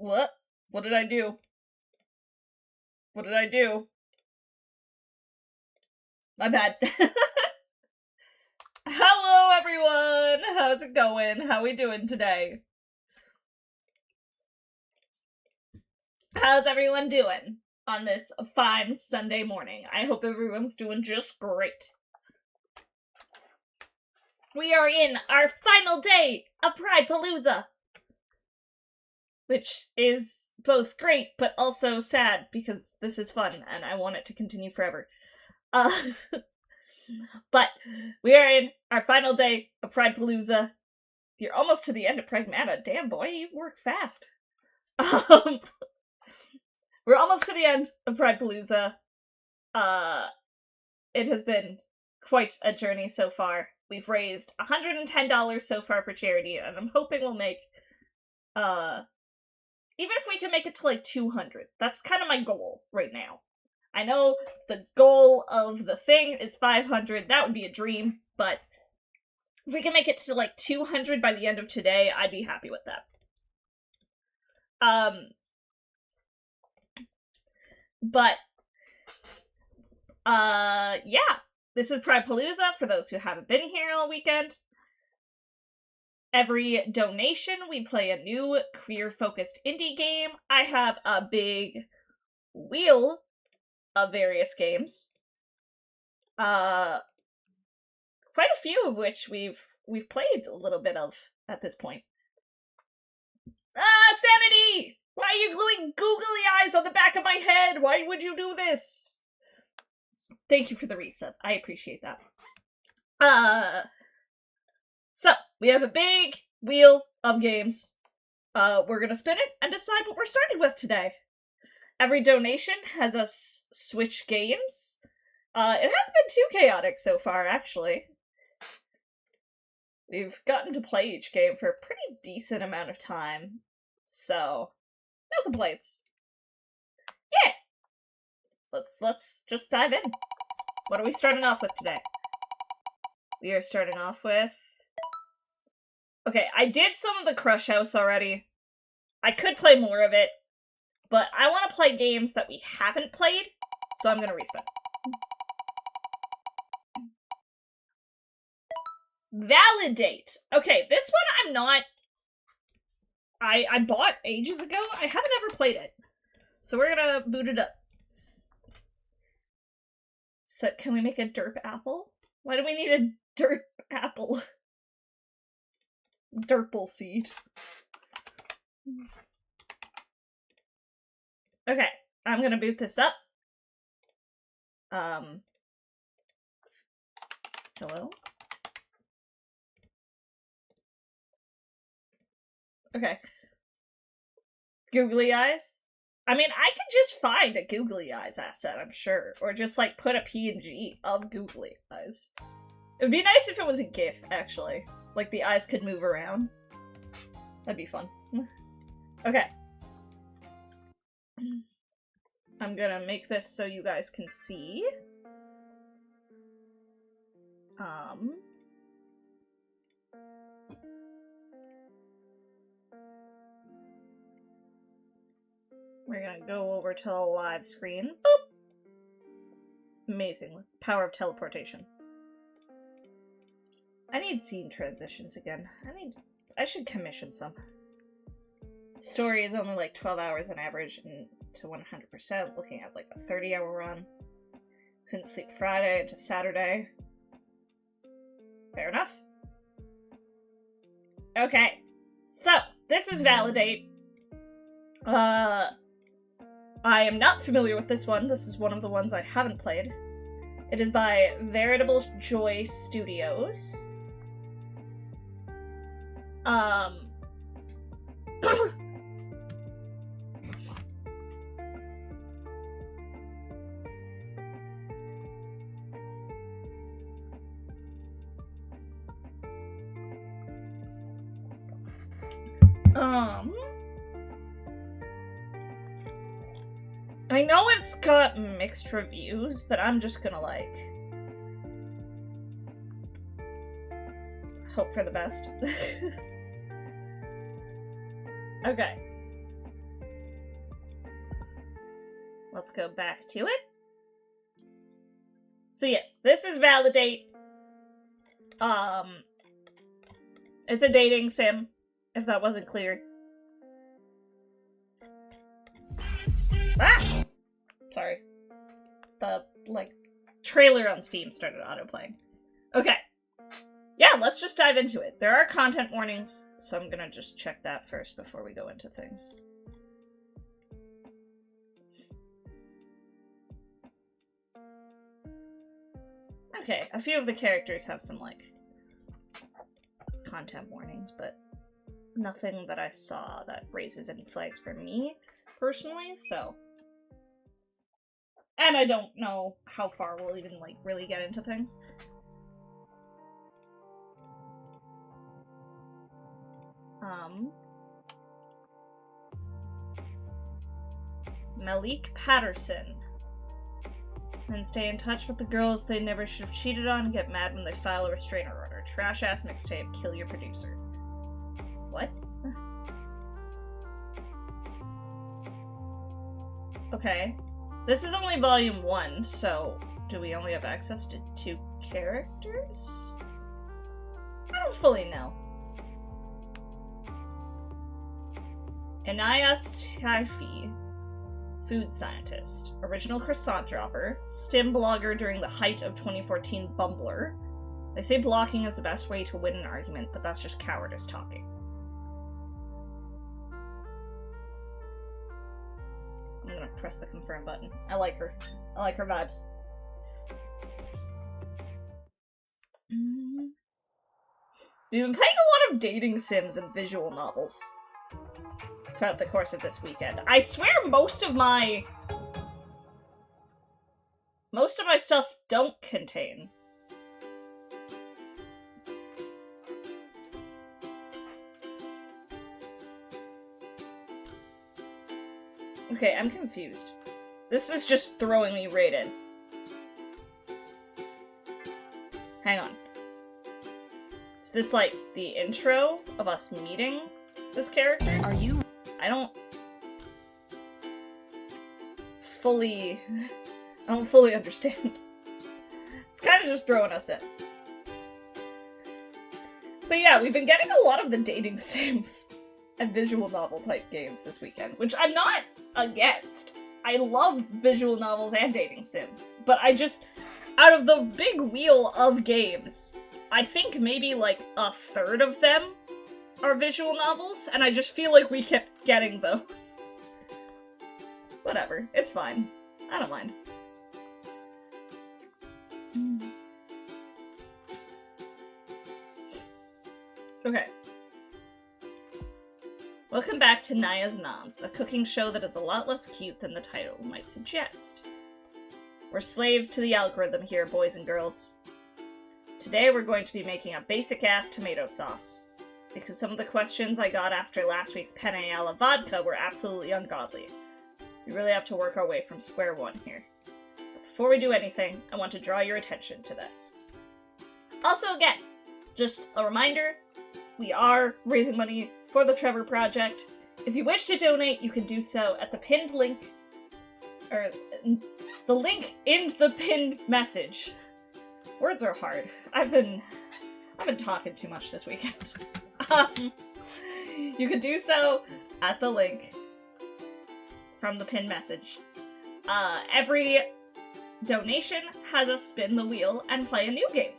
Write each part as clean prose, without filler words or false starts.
What? What did I do? What did I do? My bad. Hello, everyone! How's it going? How we doing today? How's everyone doing on this fine Sunday morning? I hope everyone's doing just great. We are in our final day of Pridepalooza, which is both great but also sad because this is fun and I want it to continue forever. But we are in our final day of Pridepalooza. You're almost to the end of Pragmata. Damn, boy, you work fast. We're almost to the end of Pridepalooza. It has been quite a journey so far. We've raised $110 so far for charity, and I'm hoping we'll make, even if we can make it to, like, 200. That's kind of my goal right now. I know the goal of the thing is 500. That would be a dream, but if we can make it to, like, 200 by the end of today, I'd be happy with that. Yeah. This is Pridepalooza, for those who haven't been here all weekend. Every donation, we play a new queer-focused indie game. I have a big wheel of various games. Quite a few of which we've played a little bit of at this point. Sanity! Why are you gluing googly eyes on the back of my head? Why would you do this? Thank you for the reset. I appreciate that. So, we have a big wheel of games. We're gonna spin it and decide what we're starting with today. Every donation has us switch games. It has been too chaotic so far, actually. We've gotten to play each game for a pretty decent amount of time. So, no complaints. Yeah! Let's just dive in. What are we starting off with today? We are starting off with... Okay, I did some of the Crush House already. I could play more of it, but I want to play games that we haven't played, so I'm gonna respin. ValiDate. Okay, this one I'm not... I bought ages ago. I haven't ever played it. So we're gonna boot it up. So, can we make a derp apple? Why do we need a derp apple? Derple seed. Okay, I'm gonna boot this up. Hello? Okay. Googly eyes? I mean, I could just find a googly eyes asset, I'm sure. Or just, like, put a PNG of googly eyes. It would be nice if it was a GIF, actually. Like, the eyes could move around. That'd be fun. Okay. I'm gonna make this so you guys can see. We're gonna go over to the live screen. Boop! Amazing. Power of teleportation. I need scene transitions again. I should commission some. Story is only like 12 hours on average and to 100%, looking at like a 30-hour run. Couldn't sleep Friday into Saturday. Fair enough. Okay. So, this is ValiDate. I am not familiar with this one. This is one of the ones I haven't played. It is by Veritable Joy Studios. I know it's got mixed reviews, but I'm just gonna, like, hope for the best. Okay. let's go back to it. So yes, this is ValiDate. It's a dating sim, if that wasn't clear. Ah! Sorry. The, trailer on Steam started autoplaying. Okay. Yeah, let's just dive into it. There are content warnings, so I'm gonna just check that first before we go into things. Okay, a few of the characters have some, content warnings, but nothing that I saw that raises any flags for me, personally, so... And I don't know how far we'll even, really get into things. Malik Patterson. And stay in touch with the girls they never should have cheated on, get mad when they file a restraining order. Trash ass mixtape, kill your producer. What? Okay. This is only volume 1, so do we only have access to 2 characters? I don't fully know. Anaya Saifi, food scientist, original croissant dropper, stim blogger during the height of 2014 Bumbler. They say blocking is the best way to win an argument, but that's just cowardice talking. I'm gonna press the confirm button. I like her. I like her vibes. We've been playing a lot of dating sims and visual novels throughout the course of this weekend. I swear most of my stuff don't contain. Okay, I'm confused. This is just throwing me right in. Hang on. Is this the intro of us meeting this character? Are you? I don't fully understand. It's kind of just throwing us in. But yeah, we've been getting a lot of the dating sims and visual novel type games this weekend, which I'm not against. I love visual novels and dating sims, but I just, out of the big wheel of games, I think maybe a third of them are visual novels, and I just feel like we kept getting those. Whatever, it's fine. I don't mind. Okay. Welcome back to Naya's Noms, a cooking show that is a lot less cute than the title might suggest. We're slaves to the algorithm here, boys and girls. Today we're going to be making a basic-ass tomato sauce, because some of the questions I got after last week's penne alla vodka were absolutely ungodly. We really have to work our way from square one here. But before we do anything, I want to draw your attention to this. Also, again, just a reminder, we are raising money for the Trevor Project. If you wish to donate, you can do so at the pinned link, or the link in the pinned message. Words are hard. I've been talking too much this weekend. You can do so at the link from the pinned message. Every donation has us spin the wheel and play a new game.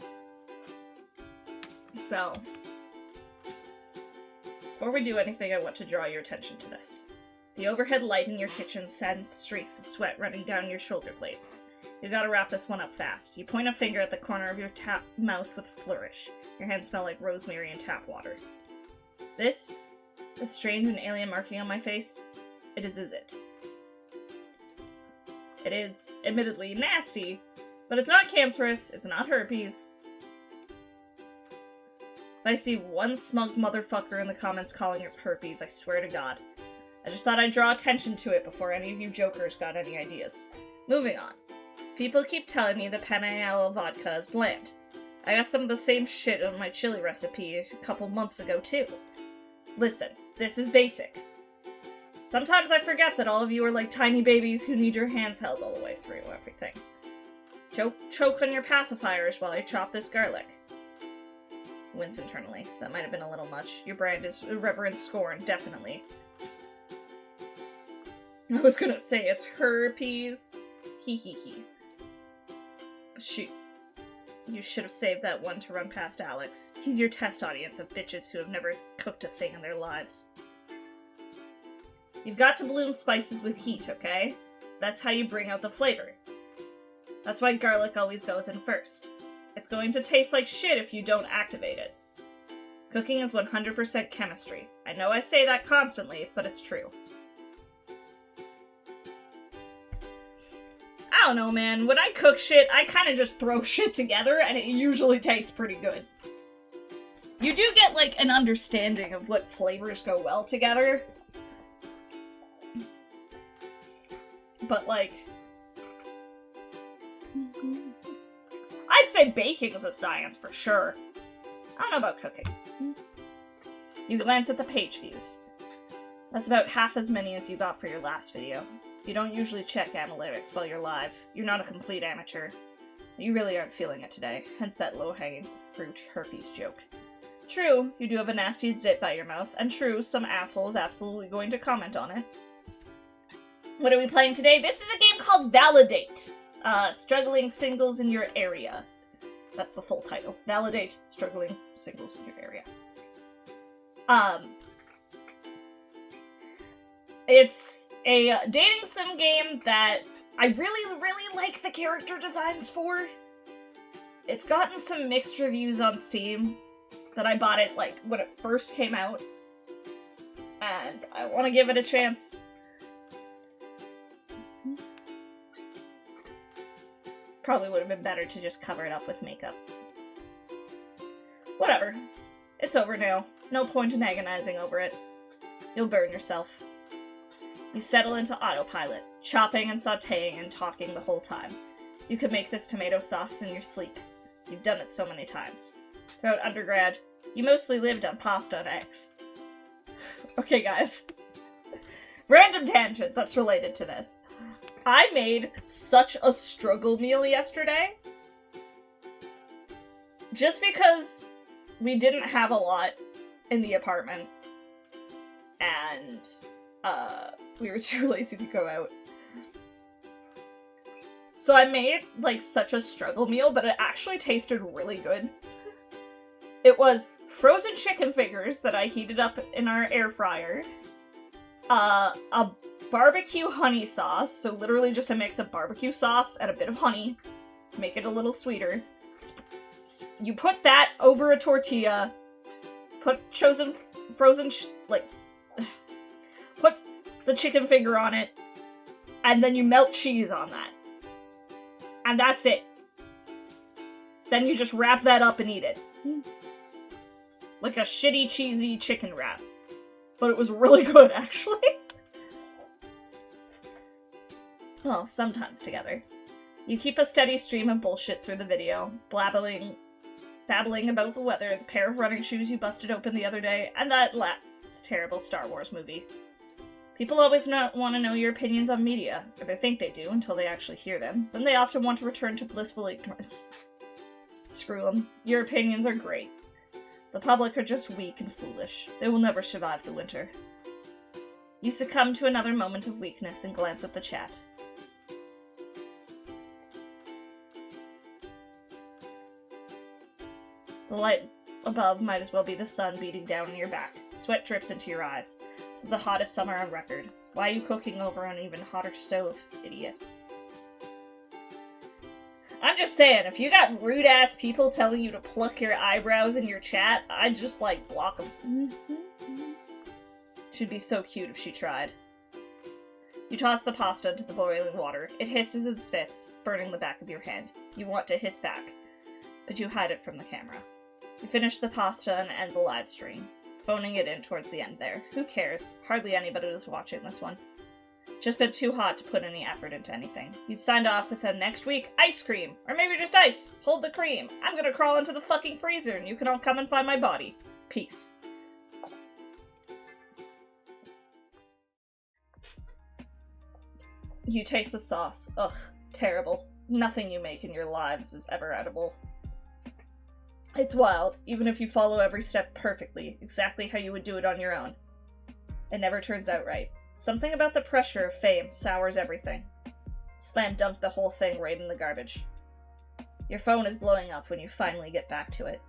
So, before we do anything, I want to draw your attention to this. The overhead light in your kitchen sends streaks of sweat running down your shoulder blades. You gotta wrap this one up fast. You point a finger at the corner of your mouth with a flourish. Your hands smell like rosemary and tap water. This strange and alien marking on my face, it is a zit. It is, admittedly, nasty, but it's not cancerous, it's not herpes. If I see one smug motherfucker in the comments calling it herpes, I swear to God. I just thought I'd draw attention to it before any of you jokers got any ideas. Moving on. People keep telling me the penne alla vodka is bland. I got some of the same shit on my chili recipe a couple months ago, too. Listen, this is basic. Sometimes I forget that all of you are like tiny babies who need your hands held all the way through everything. Choke on your pacifiers while I chop this garlic. Wince internally. That might have been a little much. Your brand is irreverent scorn, definitely. I was gonna say it's herpes. Hee hee hee. Shoot. You should have saved that one to run past Alex. He's your test audience of bitches who have never cooked a thing in their lives. You've got to bloom spices with heat, okay? That's how you bring out the flavor. That's why garlic always goes in first. It's going to taste like shit if you don't activate it. Cooking is 100% chemistry. I know I say that constantly, but it's true. I don't know, man. When I cook shit, I kind of just throw shit together, and it usually tastes pretty good. You do get, like, an understanding of what flavors go well together. But, like... I'd say baking is a science for sure. I don't know about cooking. You glance at the page views. That's about half as many as you got for your last video. You don't usually check analytics while you're live. You're not a complete amateur. You really aren't feeling it today, hence that low-hanging fruit herpes joke. True, you do have a nasty zit by your mouth, and true, some asshole is absolutely going to comment on it. What are we playing today? This is a game called ValiDate. Struggling singles in your area. That's the full title. ValiDate, struggling singles in your area. It's a dating sim game that I really, really like the character designs for. It's gotten some mixed reviews on Steam that I bought it, like, when it first came out. And I want to give it a chance. Probably would have been better to just cover it up with makeup. Whatever. It's over now. No point in agonizing over it. You'll burn yourself. You settle into autopilot, chopping and sautéing and talking the whole time. You could make this tomato sauce in your sleep. You've done it so many times. Throughout undergrad, you mostly lived on pasta and eggs. Okay, guys. Random tangent that's related to this. I made such a struggle meal yesterday. Just because we didn't have a lot in the apartment. And, we were too lazy to go out. So I made, like, such a struggle meal, but it actually tasted really good. It was frozen chicken fingers that I heated up in our air fryer, a barbecue honey sauce, so literally just a mix of barbecue sauce and a bit of honey to make it a little sweeter. You put that over a tortilla, put put the chicken finger on it, and then you melt cheese on that. And that's it. Then you just wrap that up and eat it. Like a shitty, cheesy chicken wrap. But it was really good, actually. Well, sometimes together. You keep a steady stream of bullshit through the video, babbling about the weather, the pair of running shoes you busted open the other day, and that last terrible Star Wars movie. People always want to know your opinions on media, or they think they do until they actually hear them. Then they often want to return to blissful ignorance. Screw them. Your opinions are great. The public are just weak and foolish. They will never survive the winter. You succumb to another moment of weakness and glance at the chat. The light above might as well be the sun beating down on your back. Sweat drips into your eyes. It's the hottest summer on record. Why are you cooking over an even hotter stove, idiot? I'm just saying, if you got rude-ass people telling you to pluck your eyebrows in your chat, I'd just, like, block them. She'd be so cute if she tried. You toss the pasta into the boiling water. It hisses and spits, burning the back of your head. You want to hiss back, but you hide it from the camera. You finish the pasta and end the live stream, phoning it in towards the end there. Who cares? Hardly anybody is watching this one. Just been too hot to put any effort into anything. You signed off with a next week ice cream, or maybe just ice. Hold the cream. I'm gonna crawl into the fucking freezer and you can all come and find my body. Peace. You taste the sauce. Ugh, terrible. Nothing you make in your lives is ever edible. It's wild, even if you follow every step perfectly, exactly how you would do it on your own. It never turns out right. Something about the pressure of fame sours everything. Slam dunk the whole thing right in the garbage. Your phone is blowing up when you finally get back to it.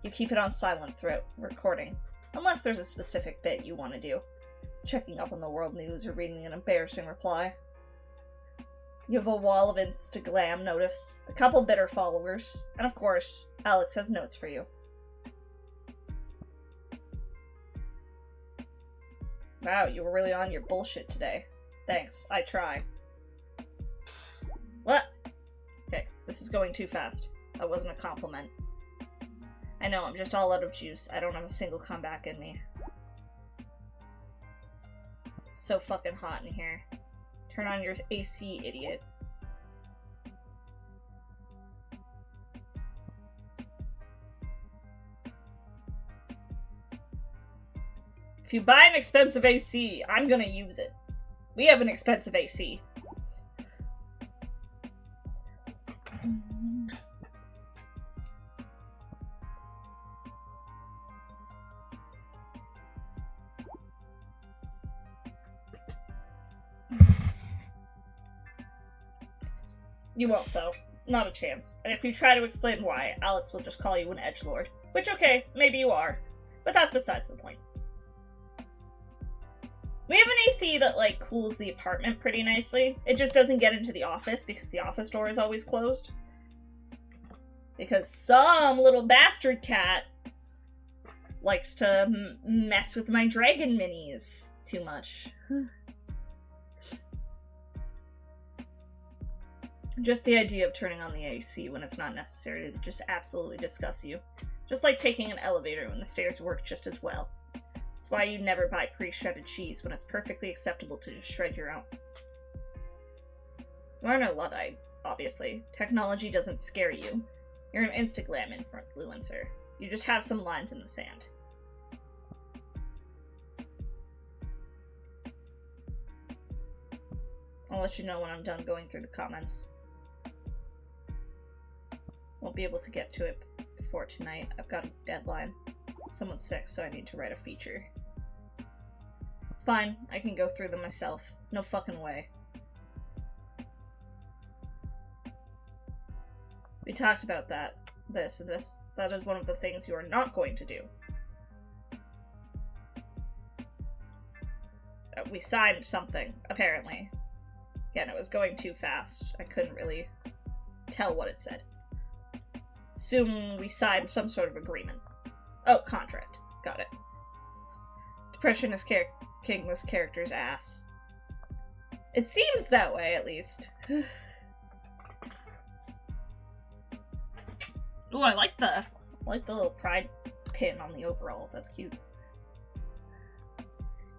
You keep it on silent throughout recording, unless there's a specific bit you want to do. Checking up on the world news or reading an embarrassing reply. You have a wall of Instagram notifs, a couple bitter followers, and of course, Alex has notes for you. Wow, you were really on your bullshit today. Thanks, I try. What? Okay, this is going too fast. That wasn't a compliment. I know, I'm just all out of juice. I don't have a single comeback in me. It's so fucking hot in here. Turn on your AC, idiot. If you buy an expensive AC, I'm gonna use it. We have an expensive AC. You won't, though. Not a chance. And if you try to explain why, Alex will just call you an edgelord. Which, okay, maybe you are. But that's besides the point. We have an AC that, like, cools the apartment pretty nicely. It just doesn't get into the office because the office door is always closed. Because some little bastard cat likes to mess with my dragon minis too much. Just the idea of turning on the AC when it's not necessary to just absolutely disgusts you. Just like taking an elevator when the stairs work just as well. That's why you never buy pre-shredded cheese when it's perfectly acceptable to just shred your own. You are no Luddite, obviously. Technology doesn't scare you. You're an Instagram influencer. You just have some lines in the sand. I'll let you know when I'm done going through the comments. Won't be able to get to it before tonight. I've got a deadline. Someone's sick, so I need to write a feature. It's fine. I can go through them myself. No fucking way. We talked about that. This. That is one of the things you are not going to do. We signed something, apparently. Again, it was going too fast. I couldn't really tell what it said. Assume we signed some sort of agreement. Oh, contract. Got it. Depression is kicking this character's ass. It seems that way, at least. Ooh, I like the little pride pin on the overalls. That's cute.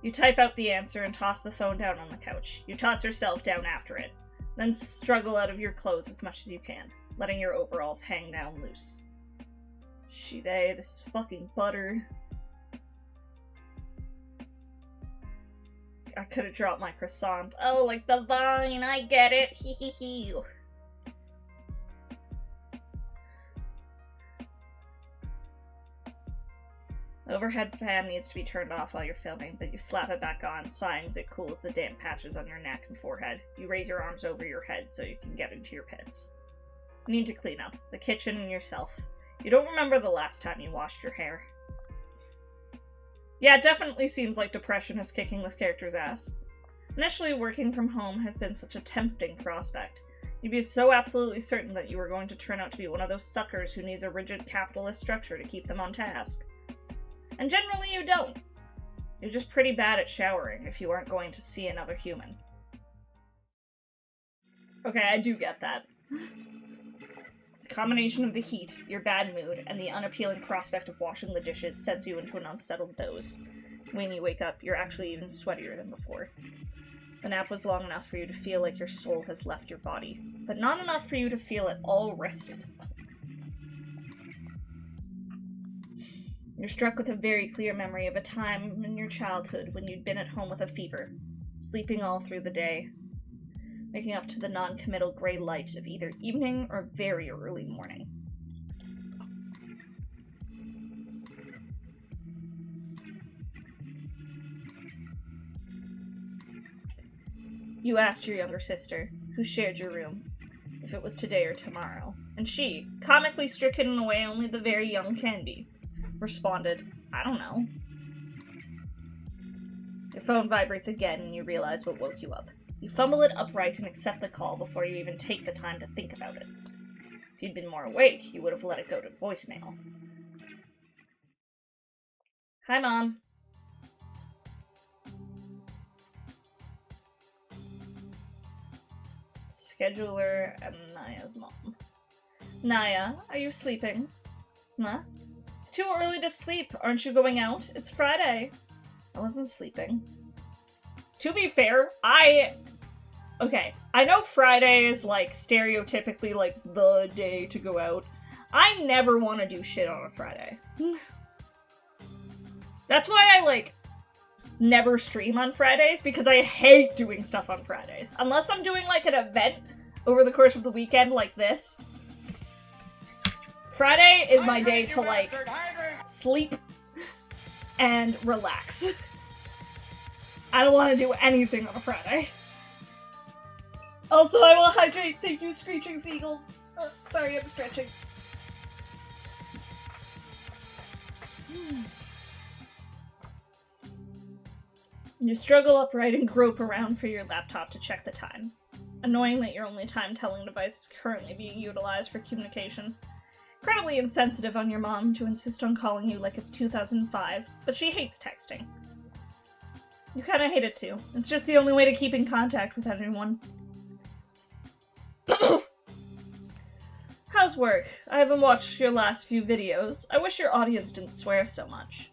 You type out the answer and toss the phone down on the couch. You toss yourself down after it. Then struggle out of your clothes as much as you can, letting your overalls hang down loose. She, they, this is fucking butter. I could have dropped my croissant. Oh, like the vine, I get it. Hee hee hee. The overhead fan needs to be turned off while you're filming, but you slap it back on, sighing as it cools the damp patches on your neck and forehead. You raise your arms over your head so you can get into your pits. You need to clean up. The kitchen and yourself. You don't remember the last time you washed your hair. Yeah, it definitely seems like depression is kicking this character's ass. Initially, working from home has been such a tempting prospect. You'd be so absolutely certain that you were going to turn out to be one of those suckers who needs a rigid capitalist structure to keep them on task. And generally you don't. You're just pretty bad at showering if you aren't going to see another human. Okay, I do get that. The combination of the heat, your bad mood, and the unappealing prospect of washing the dishes sends you into an unsettled doze. When you wake up, you're actually even sweatier than before. The nap was long enough for you to feel like your soul has left your body, but not enough for you to feel at all rested. You're struck with a very clear memory of a time in your childhood when you'd been at home with a fever, sleeping all through the day. waking up to the non-committal gray light of either evening or very early morning. You asked your younger sister, who shared your room, if it was today or tomorrow, and she, comically stricken in a way only the very young can be, responded, I don't know. Your phone vibrates again and you realize what woke you up. You fumble it upright and accept the call before you even take the time to think about it. If you'd been more awake, you would have let it go to voicemail. Hi, Mom. Scheduler and Naya's mom. Naya, are you sleeping? Huh? It's too early to sleep. Aren't you going out? It's Friday. I wasn't sleeping. To be fair, okay, I know Friday is, like, stereotypically, like, the day to go out. I never want to do shit on a Friday. That's why I, like, never stream on Fridays, because I hate doing stuff on Fridays. Unless I'm doing, like, an event over the course of the weekend like this. Friday is my day to, like, sleep and relax. I don't want to do anything on a Friday. Also, I will hydrate. Thank you, Screeching Seagulls. Sorry, I'm stretching. You struggle upright and grope around for your laptop to check the time. Annoying that your only time-telling device is currently being utilized for communication. Incredibly insensitive on your mom to insist on calling you like it's 2005, but she hates texting. You kinda hate it too. It's just the only way to keep in contact with anyone. How's work? I haven't watched your last few videos. I wish your audience didn't swear so much.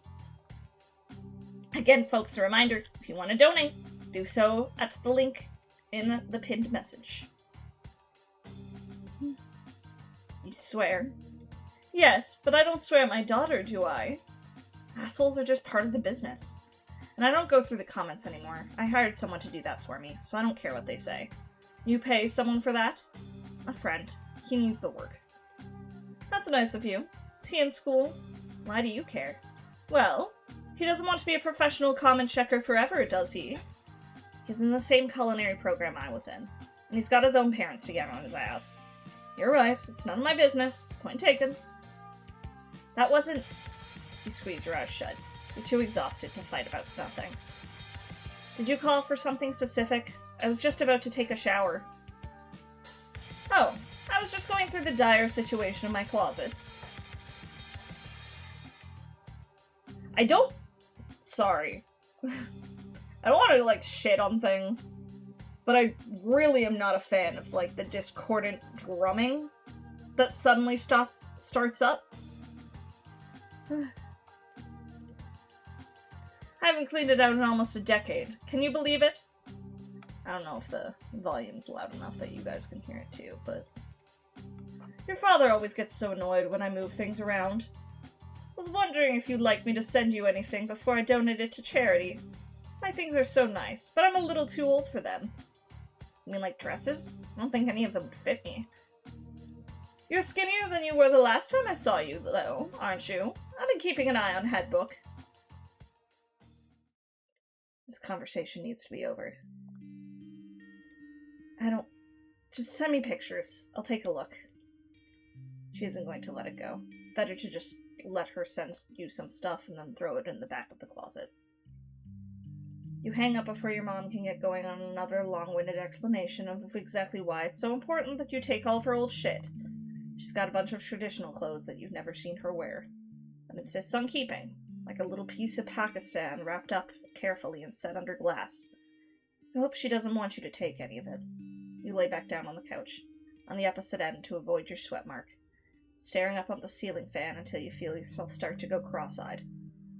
Again, folks, a reminder, if you want to donate, do so at the link in the pinned message. You swear? Yes, but I don't swear at my daughter, do I? Assholes are just part of the business. And I don't go through the comments anymore. I hired someone to do that for me, so I don't care what they say. You pay someone for that? A friend. He needs the work. That's nice of you. Is he in school? Why do you care? Well, he doesn't want to be a professional comment checker forever, does he? He's in the same culinary program I was in, and he's got his own parents to get on his ass. You're right, it's none of my business. Point taken. That wasn't... You squeeze your eyes shut. You're too exhausted to fight about nothing. Did you call for something specific? I was just about to take a shower. Oh, I was just going through the dire situation in my closet. Sorry. I don't want to, like, shit on things, but I really am not a fan of, like, the discordant drumming that suddenly starts up. I haven't cleaned it out in almost a decade. Can you believe it? I don't know if the volume's loud enough that you guys can hear it too, but... Your father always gets so annoyed when I move things around. Was wondering if you'd like me to send you anything before I donate it to charity. My things are so nice, but I'm a little too old for them. You mean like dresses? I don't think any of them would fit me. You're skinnier than you were the last time I saw you, though, aren't you? I've been keeping an eye on Headbook. This conversation needs to be over. Just send me pictures. I'll take a look. She isn't going to let it go. Better to just let her send you some stuff and then throw it in the back of the closet. You hang up before your mom can get going on another long-winded explanation of exactly why it's so important that you take all of her old shit. She's got a bunch of traditional clothes that you've never seen her wear, and insists on keeping, like a little piece of Pakistan wrapped up carefully and set under glass. I hope she doesn't want you to take any of it. You lay back down on the couch, on the opposite end to avoid your sweat mark, staring up at the ceiling fan until you feel yourself start to go cross-eyed.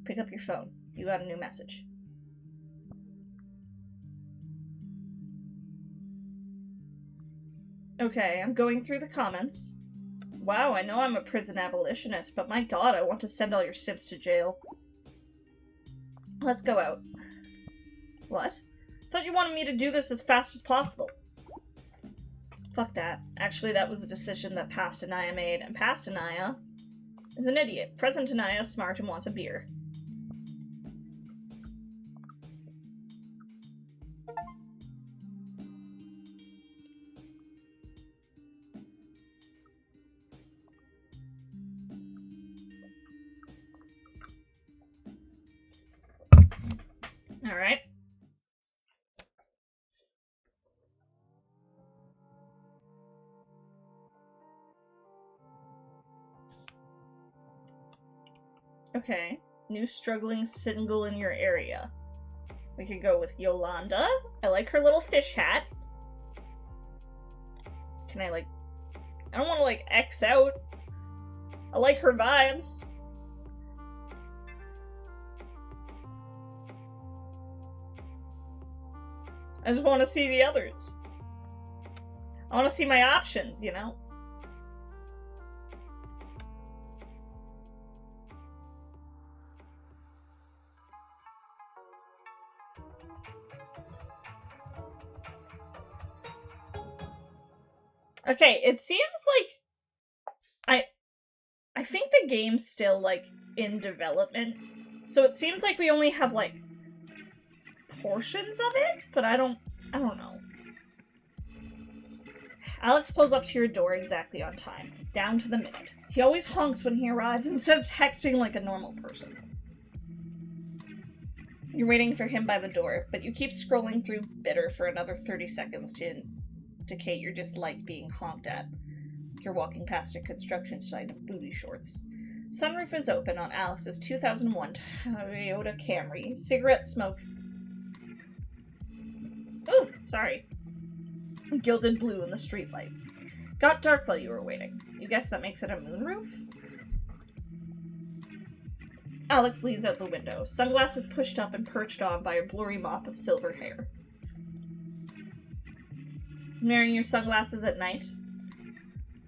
Pick up your phone. You got a new message. Okay, I'm going through the comments. Wow, I know I'm a prison abolitionist, but my god, I want to send all your simps to jail. Let's go out. What? Thought you wanted me to do this as fast as possible. Fuck that. Actually, that was a decision that past Anaya made, and past Anaya is an idiot. Present Anaya is smart and wants a beer. Alright. Okay. New struggling single in your area. We could go with Yolanda. I like her little fish hat. Can I, like... I don't want to, like, X out. I like her vibes. I just want to see the others. I want to see my options, you know? Okay, it seems like I think the game's still, like, in development. So it seems like we only have, like, portions of it, but I don't know. Alex pulls up to your door exactly on time, down to the minute. He always honks when he arrives instead of texting like a normal person. You're waiting for him by the door, but you keep scrolling through Bitter for another 30 seconds to indicate your dislike being honked at. You're walking past a construction site in booty shorts. Sunroof is open on Alex's 2001 Toyota Camry. Cigarette smoke. Ooh, sorry. Gilded blue in the streetlights. Got dark while you were waiting. You guess that makes it a moonroof? Alex leans out the window, sunglasses pushed up and perched on by a blurry mop of silver hair. Wearing your sunglasses at night?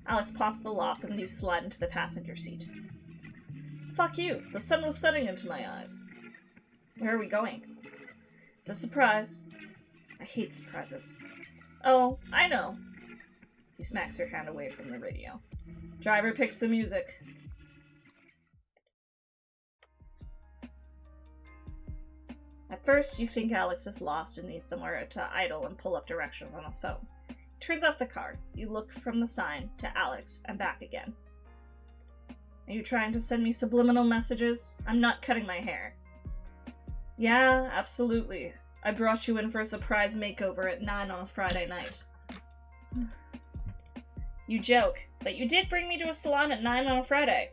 Alex pops the lock and you slide into the passenger seat. Fuck you. The sun was setting into my eyes. Where are we going? It's a surprise. I hate surprises. Oh, I know. He smacks her hand away from the radio. Driver picks the music. At first, you think Alex is lost and needs somewhere to idle and pull up directions on his phone. He turns off the car. You look from the sign to Alex and back again. Are you trying to send me subliminal messages? I'm not cutting my hair. Yeah, absolutely. I brought you in for a surprise makeover at 9 on a Friday night. You joke, but you did bring me to a salon at 9 on a Friday.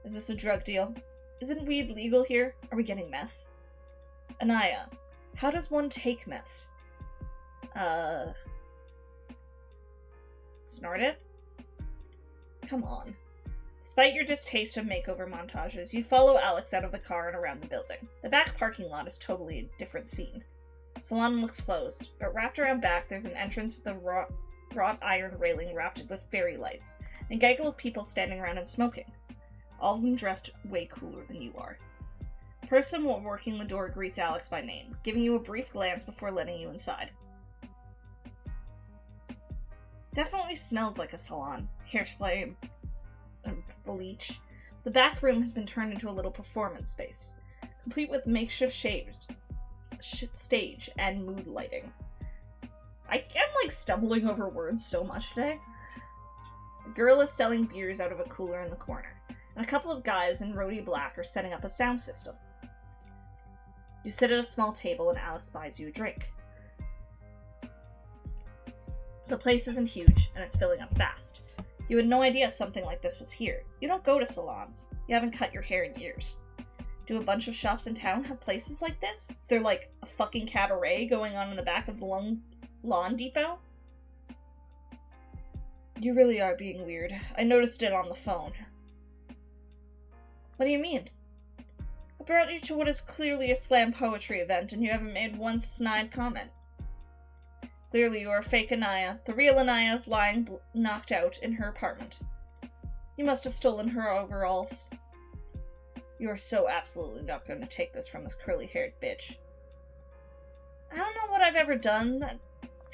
Is this a drug deal? Isn't weed legal here? Are we getting meth? Anaya, how does one take meth? Snort it? Come on. Despite your distaste of makeover montages, you follow Alex out of the car and around the building. The back parking lot is totally a different scene. Salon looks closed, but wrapped around back there's an entrance with a wrought iron railing wrapped with fairy lights, and a gaggle of people standing around and smoking. All of them dressed way cooler than you are. The person working the door greets Alex by name, giving you a brief glance before letting you inside. Definitely smells like a salon. Hairspray and bleach. The back room has been turned into a little performance space, complete with makeshift stage and mood lighting. I am, like, stumbling over words so much today. A girl is selling beers out of a cooler in the corner, and a couple of guys in roadie black are setting up a sound system. You sit at a small table and Alex buys you a drink. The place isn't huge, and it's filling up fast. You had no idea something like this was here. You don't go to salons. You haven't cut your hair in years. Do a bunch of shops in town have places like this? Is there, like, a fucking cabaret going on in the back of the lawn depot? You really are being weird. I noticed it on the phone. What do you mean? I brought you to what is clearly a slam poetry event, and you haven't made one snide comment. Clearly you are fake Anaya. The real Anaya is lying knocked out in her apartment. You must have stolen her overalls. You are so absolutely not going to take this from this curly-haired bitch. I don't know what I've ever done that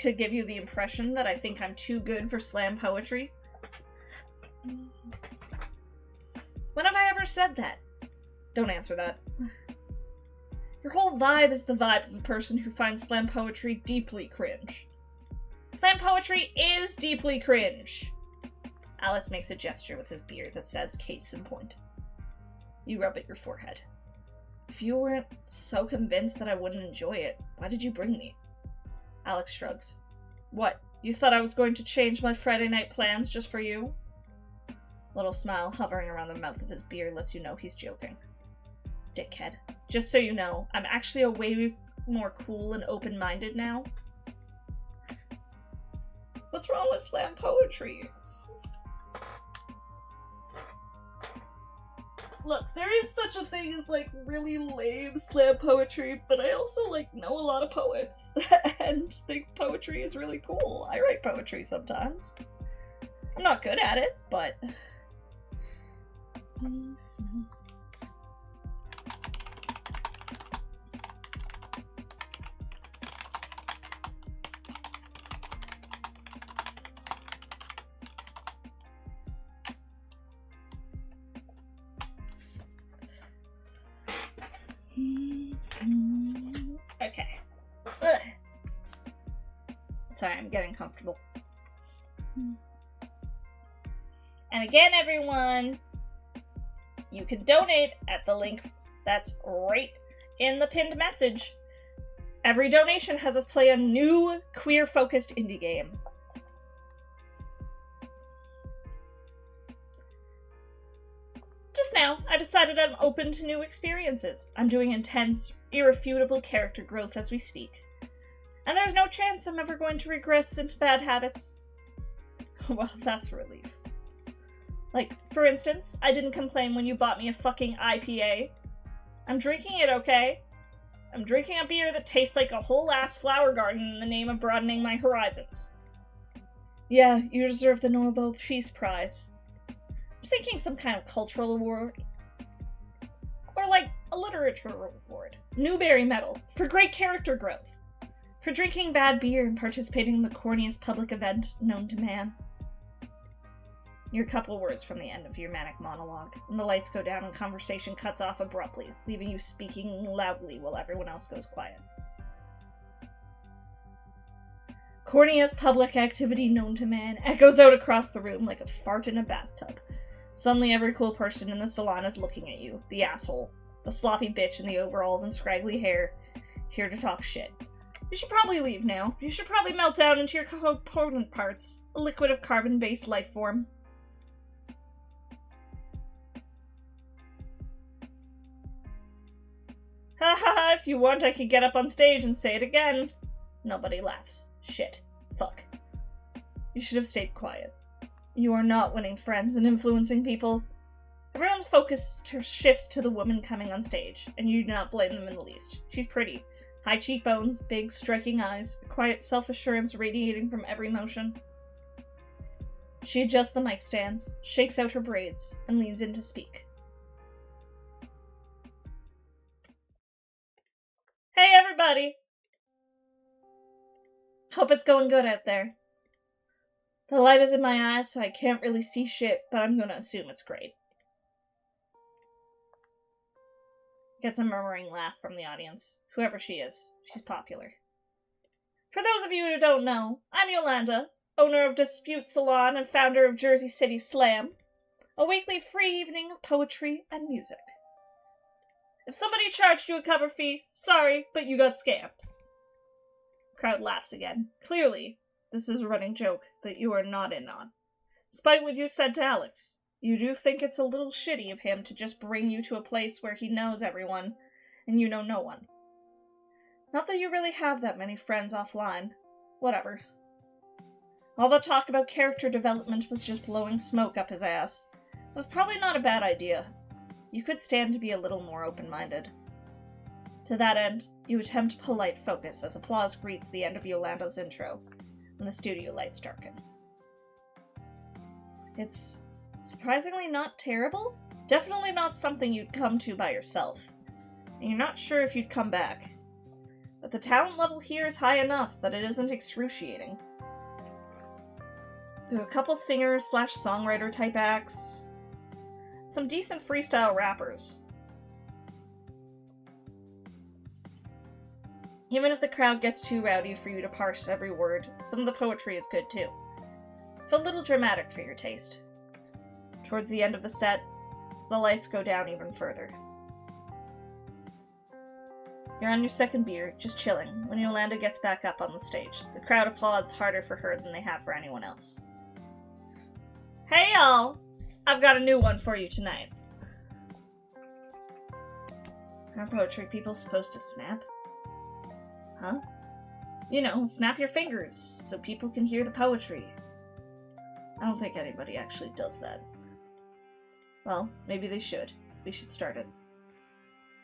to give you the impression that I think I'm too good for slam poetry. When have I ever said that? Don't answer that. Your whole vibe is the vibe of a person who finds slam poetry deeply cringe. Slam poetry is deeply cringe. Alex makes a gesture with his beard that says case in point. You rub at your forehead. If you weren't so convinced that I wouldn't enjoy it, why did you bring me? Alex shrugs. What, you thought I was going to change my Friday night plans just for you? A little smile hovering around the mouth of his beard lets you know he's joking. Dickhead. Just so you know, I'm actually a way more cool and open-minded now. What's wrong with slam poetry? Look, there is such a thing as, like, really lame slam poetry, but I also, like, know a lot of poets, and think poetry is really cool. I write poetry sometimes. I'm not good at it, but... Okay. Ugh. Sorry, I'm getting comfortable. And again, everyone, you can donate at the link that's right in the pinned message. Every donation has us play a new queer-focused indie game. Just now, I decided I'm open to new experiences. I'm doing intense, irrefutable character growth as we speak. And there's no chance I'm ever going to regress into bad habits. Well, that's a relief. Like, for instance, I didn't complain when you bought me a fucking IPA. I'm drinking it, okay? I'm drinking a beer that tastes like a whole-ass flower garden in the name of broadening my horizons. Yeah, you deserve the Nobel Peace Prize. I was thinking some kind of cultural award. Or like a literature award. Newbery Medal for great character growth. For drinking bad beer and participating in the corniest public event known to man. You're a couple words from the end of your manic monologue, and the lights go down and conversation cuts off abruptly, leaving you speaking loudly while everyone else goes quiet. Corniest public activity known to man echoes out across the room like a fart in a bathtub. Suddenly every cool person in the salon is looking at you, the asshole, the sloppy bitch in the overalls and scraggly hair, here to talk shit. You should probably leave now. You should probably melt down into your component parts, a liquid of carbon-based life form. Haha, if you want I could get up on stage and say it again. Nobody laughs. Shit. Fuck. You should have stayed quiet. You are not winning friends and influencing people. Everyone's focus shifts to the woman coming on stage, and you do not blame them in the least. She's pretty. High cheekbones, big, striking eyes, a quiet self-assurance radiating from every motion. She adjusts the mic stands, shakes out her braids, and leans in to speak. Hey everybody! Hope it's going good out there. The light is in my eyes, so I can't really see shit, but I'm gonna assume it's great. Gets a murmuring laugh from the audience. Whoever she is, she's popular. For those of you who don't know, I'm Yolanda, owner of Dispute Salon and founder of Jersey City Slam, a weekly free evening of poetry and music. If somebody charged you a cover fee, sorry, but you got scammed. Crowd laughs again. Clearly, this is a running joke that you are not in on. Despite what you said to Alex, you do think it's a little shitty of him to just bring you to a place where he knows everyone, and you know no one. Not that you really have that many friends offline. Whatever. All the talk about character development was just blowing smoke up his ass. It was probably not a bad idea. You could stand to be a little more open-minded. To that end, you attempt polite focus as applause greets the end of Yolanda's intro, and the studio lights darken. It's surprisingly not terrible. Definitely not something you'd come to by yourself. And you're not sure if you'd come back. but the talent level here is high enough that it isn't excruciating. There's a couple singer/songwriter type acts, some decent freestyle rappers. Even if the crowd gets too rowdy for you to parse every word, some of the poetry is good too. It's a little dramatic for your taste. Towards the end of the set, the lights go down even further. You're on your second beer, just chilling, when Yolanda gets back up on the stage. The crowd applauds harder for her than they have for anyone else. Hey y'all! I've got a new one for you tonight. Are poetry people supposed to snap? Huh? You know, snap your fingers so people can hear the poetry. I don't think anybody actually does that. Well, maybe they should. We should start it.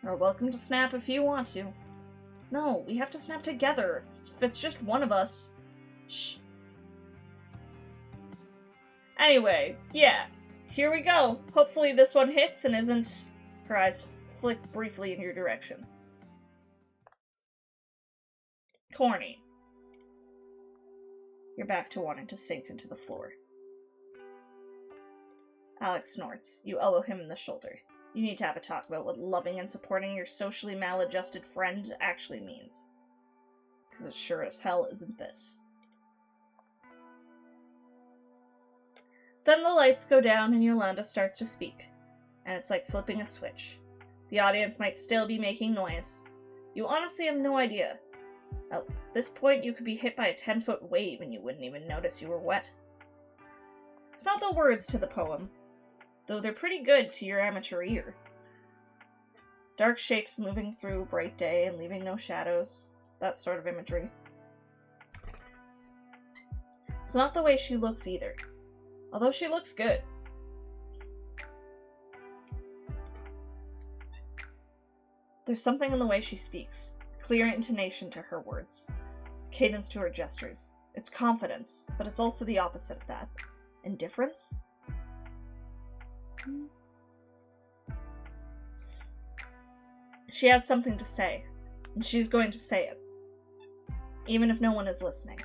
You're welcome to snap if you want to. No, we have to snap together. If it's just one of us. Shh. Anyway, yeah. Here we go. Hopefully this one hits and isn't... Her eyes flick briefly in your direction. Corny. You're back to wanting to sink into the floor. Alex snorts. You elbow him in the shoulder. You need to have a talk about what loving and supporting your socially maladjusted friend actually means. Because it sure as hell isn't this. Then the lights go down and Yolanda starts to speak. And it's like flipping a switch. The audience might still be making noise. You honestly have no idea. At this point, you could be hit by a 10-foot wave and you wouldn't even notice you were wet. It's not the words to the poem, though they're pretty good to your amateur ear. Dark shapes moving through bright day and leaving no shadows, that sort of imagery. It's not the way she looks either, although she looks good. There's something in the way she speaks, clear intonation to her words, cadence to her gestures. It's confidence, but it's also the opposite of that. Indifference? She has something to say, and she's going to say it, even if no one is listening.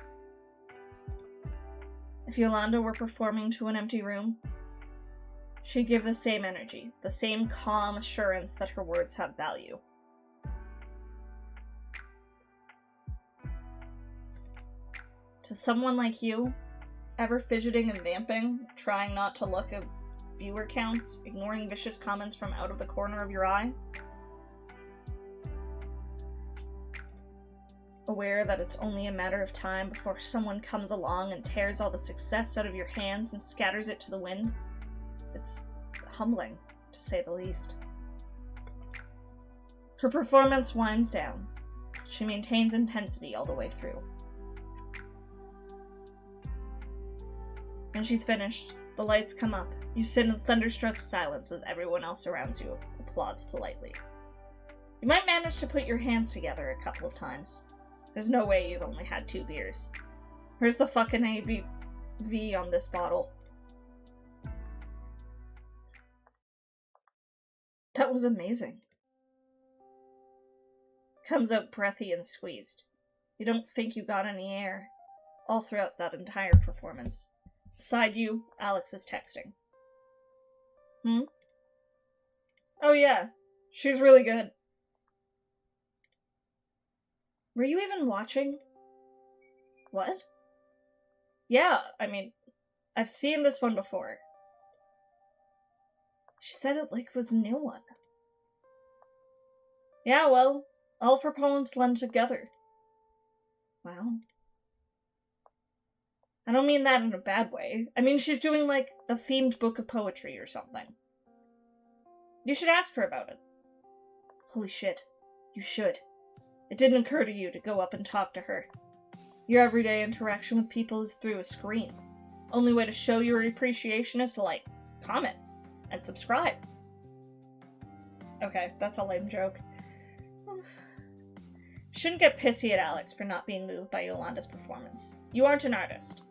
If Yolanda were performing to an empty room, she'd give the same energy, the same calm assurance that her words have value. To someone like you, ever fidgeting and vamping, trying not to look at viewer counts, ignoring vicious comments from out of the corner of your eye, aware that it's only a matter of time before someone comes along and tears all the success out of your hands and scatters it to the wind, it's humbling, to say the least. Her performance winds down. She maintains intensity all the way through. When she's finished, the lights come up. You sit in thunderstruck silence as everyone else around you applauds politely. You might manage to put your hands together a couple of times. There's no way you've only had 2 beers. Where's the fucking ABV on this bottle? That was amazing. Comes out breathy and squeezed. You don't think you got any air, all throughout that entire performance. Beside you, Alex is texting. Oh yeah, she's really good. Were you even watching? What? Yeah, I mean, I've seen this one before. She said it like it was a new one. Yeah, well, all of her poems blend together. Wow. I don't mean that in a bad way. I mean she's doing like a themed book of poetry or something. You should ask her about it. Holy shit. You should. It didn't occur to you to go up and talk to her. Your everyday interaction with people is through a screen. Only way to show your appreciation is to, like, comment and subscribe. Okay, that's a lame joke. Shouldn't get pissy at Alex for not being moved by Yolanda's performance. You aren't an artist,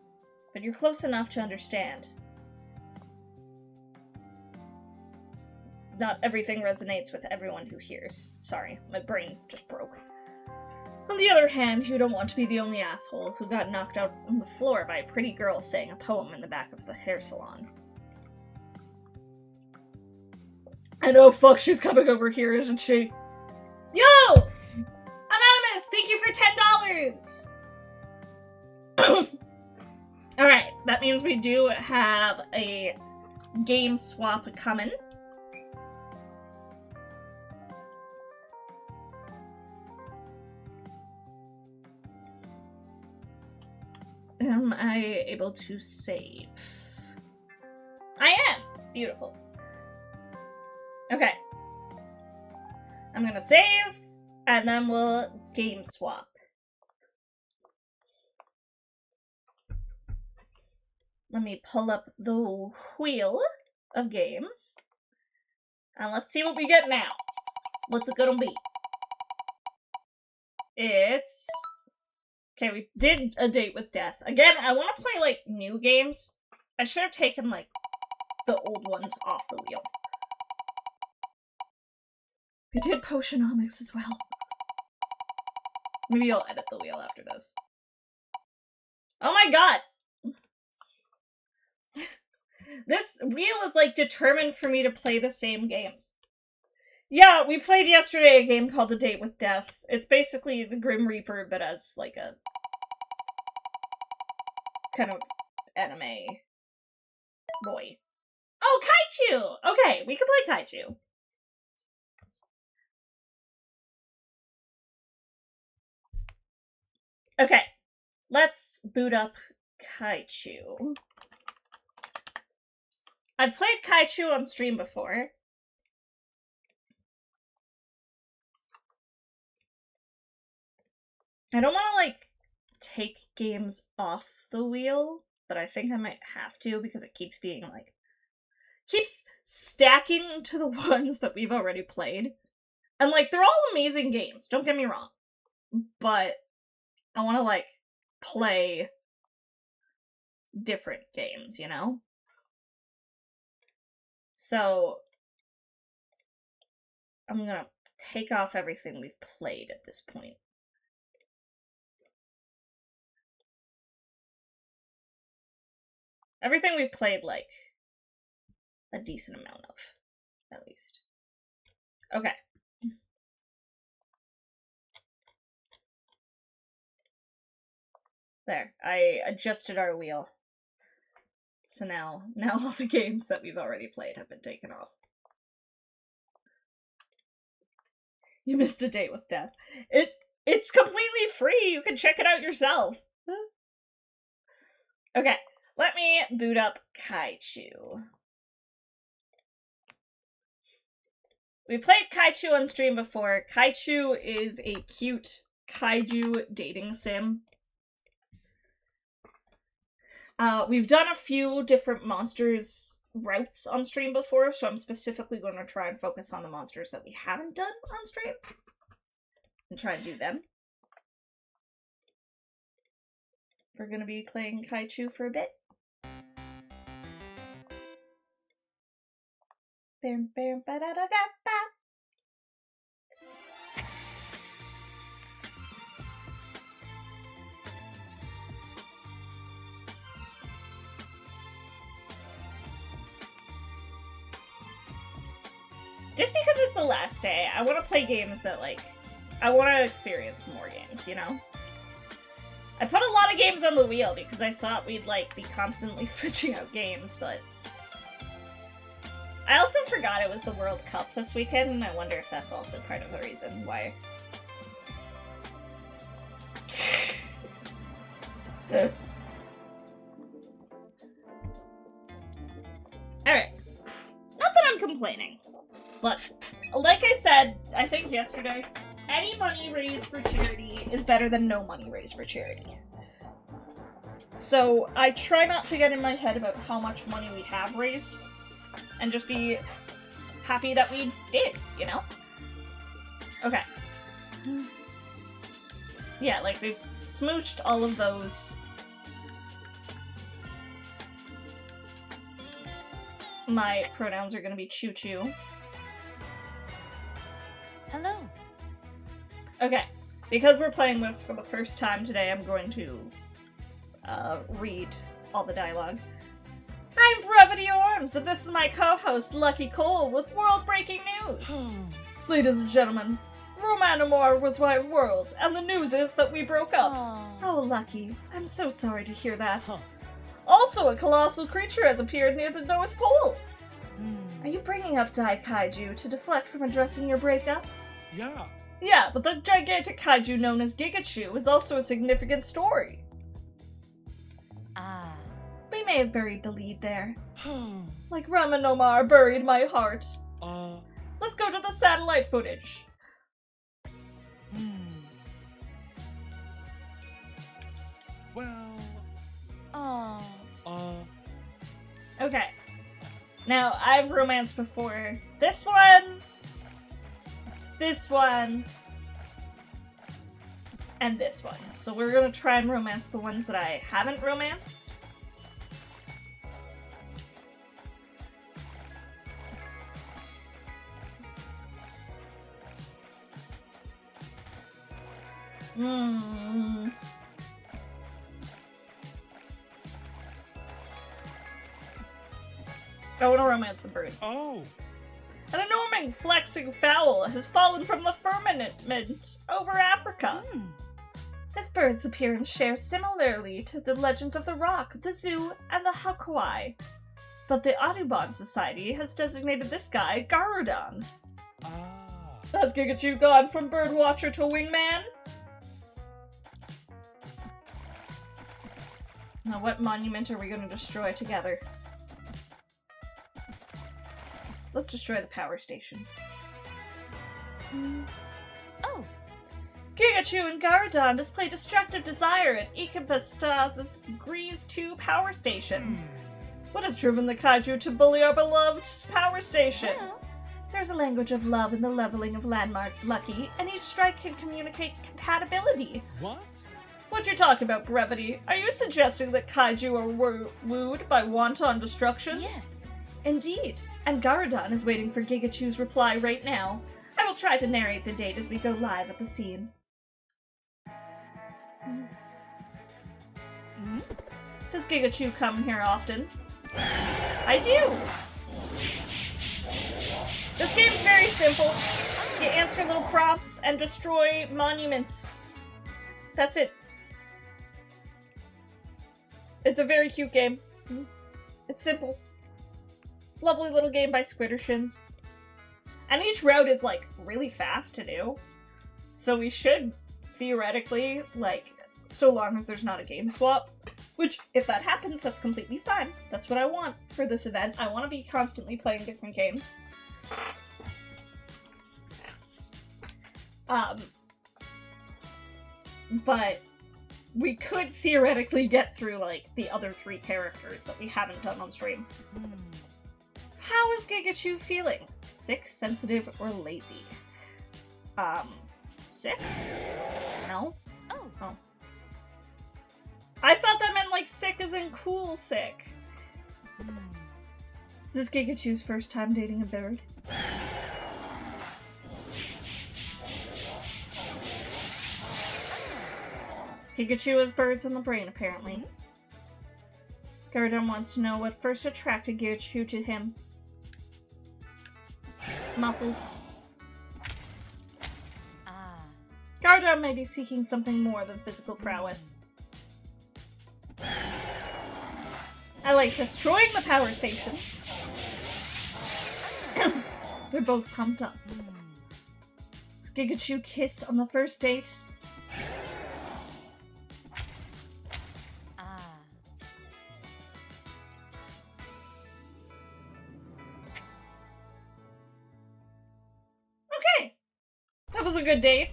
but you're close enough to understand. Not everything resonates with everyone who hears. Sorry, my brain just broke. On the other hand, you don't want to be the only asshole who got knocked out on the floor by a pretty girl saying a poem in the back of the hair salon. And oh fuck, she's coming over here, isn't she? Yo! Anonymous, thank you for $10! Alright, that means we do have a game swap coming. Am I able to save? I am! Beautiful. Okay. I'm gonna save, and then we'll game swap. Let me pull up the wheel of games, and let's see what we get now. What's it gonna be? It's... Okay, we did A Date with Death. Again, I want to play, like, new games. I should have taken, like, the old ones off the wheel. We did Potionomics as well. Maybe I'll edit the wheel after this. Oh my god! This wheel is, like, determined for me to play the same games. Yeah, we played yesterday a game called A Date with Death. It's basically the Grim Reaper, but as, like, a kind of anime boy. Oh, Kaichu! Okay, we can play Kaichu. Okay, let's boot up Kaichu. I've played Kaichu on stream before. I don't want to, like, take games off the wheel, but I think I might have to because it keeps being, like, keeps stacking to the ones that we've already played. And, like, they're all amazing games, don't get me wrong. But I want to, like, play different games, you know? So I'm gonna take off everything we've played at this point. Everything we've played, like, a decent amount of, at least. Okay. There, I adjusted our wheel. So now all the games that we've already played have been taken off. You missed A Date with Death. It's completely free, you can check it out yourself. Okay, let me boot up Kaichu. We played Kaichu on stream before. Kaichu is a cute kaiju dating sim. We've done a few different monsters routes on stream before, so I'm specifically going to try and focus on the monsters that we haven't done on stream. And try and do them. We're going to be playing Kaichu for a bit. Bam, bam, ba-da-da-da-ba. Just because it's the last day, I want to play games that, like, I want to experience more games, you know? I put a lot of games on the wheel because I thought we'd, like, be constantly switching out games, but I also forgot it was the World Cup this weekend, and I wonder if that's also part of the reason why. Alright. Not that I'm complaining. But, like I said, I think yesterday, any money raised for charity is better than no money raised for charity. So, I try not to get in my head about how much money we have raised, and just be happy that we did, you know? Okay. Yeah, like, we've smooched all of those. My pronouns are gonna be choo-choo. Hello. Okay. Because we're playing this for the first time today, I'm going to read all the dialogue. I'm Brevity Orms, and this is my co-host, Lucky Cole, with world-breaking news. Ladies and gentlemen, Romanamore was my world, and the news is that we broke up. Oh, Lucky. I'm so sorry to hear that. Also, a colossal creature has appeared near the North Pole. Are you bringing up Kaichu to deflect from addressing your breakup? Yeah. Yeah, but the gigantic kaiju known as Gigachu is also a significant story. We may have buried the lead there. Like Ramanomar buried my heart. Let's go to the satellite footage. Well... Okay. Now, I've romanced before. This one, and this one. So we're gonna try and romance the ones that I haven't romanced. I want to romance the bird. Oh! An enormous flexing fowl has fallen from the firmament over Africa. This bird's appearance shares similarly to the legends of the Rock, the Zoo, and the Hakwai. But the Audubon Society has designated this guy Garudon. Has Gigachu gone from birdwatcher to wingman? Now what monument are we going to destroy together? Let's destroy the power station. Oh! Gigachu and Garudon display destructive desire at Ikebastaz's Grease 2 power station. What has driven the kaiju to bully our beloved power station? Well, There's a language of love in the leveling of landmarks, Lucky, and each strike can communicate compatibility. What? What you talking about, Brevity? Are you suggesting that kaiju are wooed by wanton destruction? yes. Indeed, and Garudon is waiting for Gigachu's reply right now. I will try to narrate the date as we go live at the scene. Does Gigachu come here often? I do! This game's very simple. You answer little prompts and destroy monuments. That's it. It's a very cute game. It's simple. Lovely little game by Squiddershins. And each route is, like, really fast to do. So we should, theoretically, like, so long as there's not a game swap. Which, if that happens, that's completely fine. That's what I want for this event. I want to be constantly playing different games. But we could theoretically get through, like, the other 3 characters that we haven't done on stream. How is Gigachu feeling? Sick, sensitive, or lazy? Sick? No? Oh. I thought that meant, like, sick as in cool sick. Is this Gigachu's first time dating a bird? Gigachu has birds in the brain, apparently. Garudon wants to know what first attracted Gigachu to him. Muscles. Garudon may be seeking something more than physical prowess. I like destroying the power station. They're both pumped up. Does Gigachu kiss on the first date? Okay. That was a good date.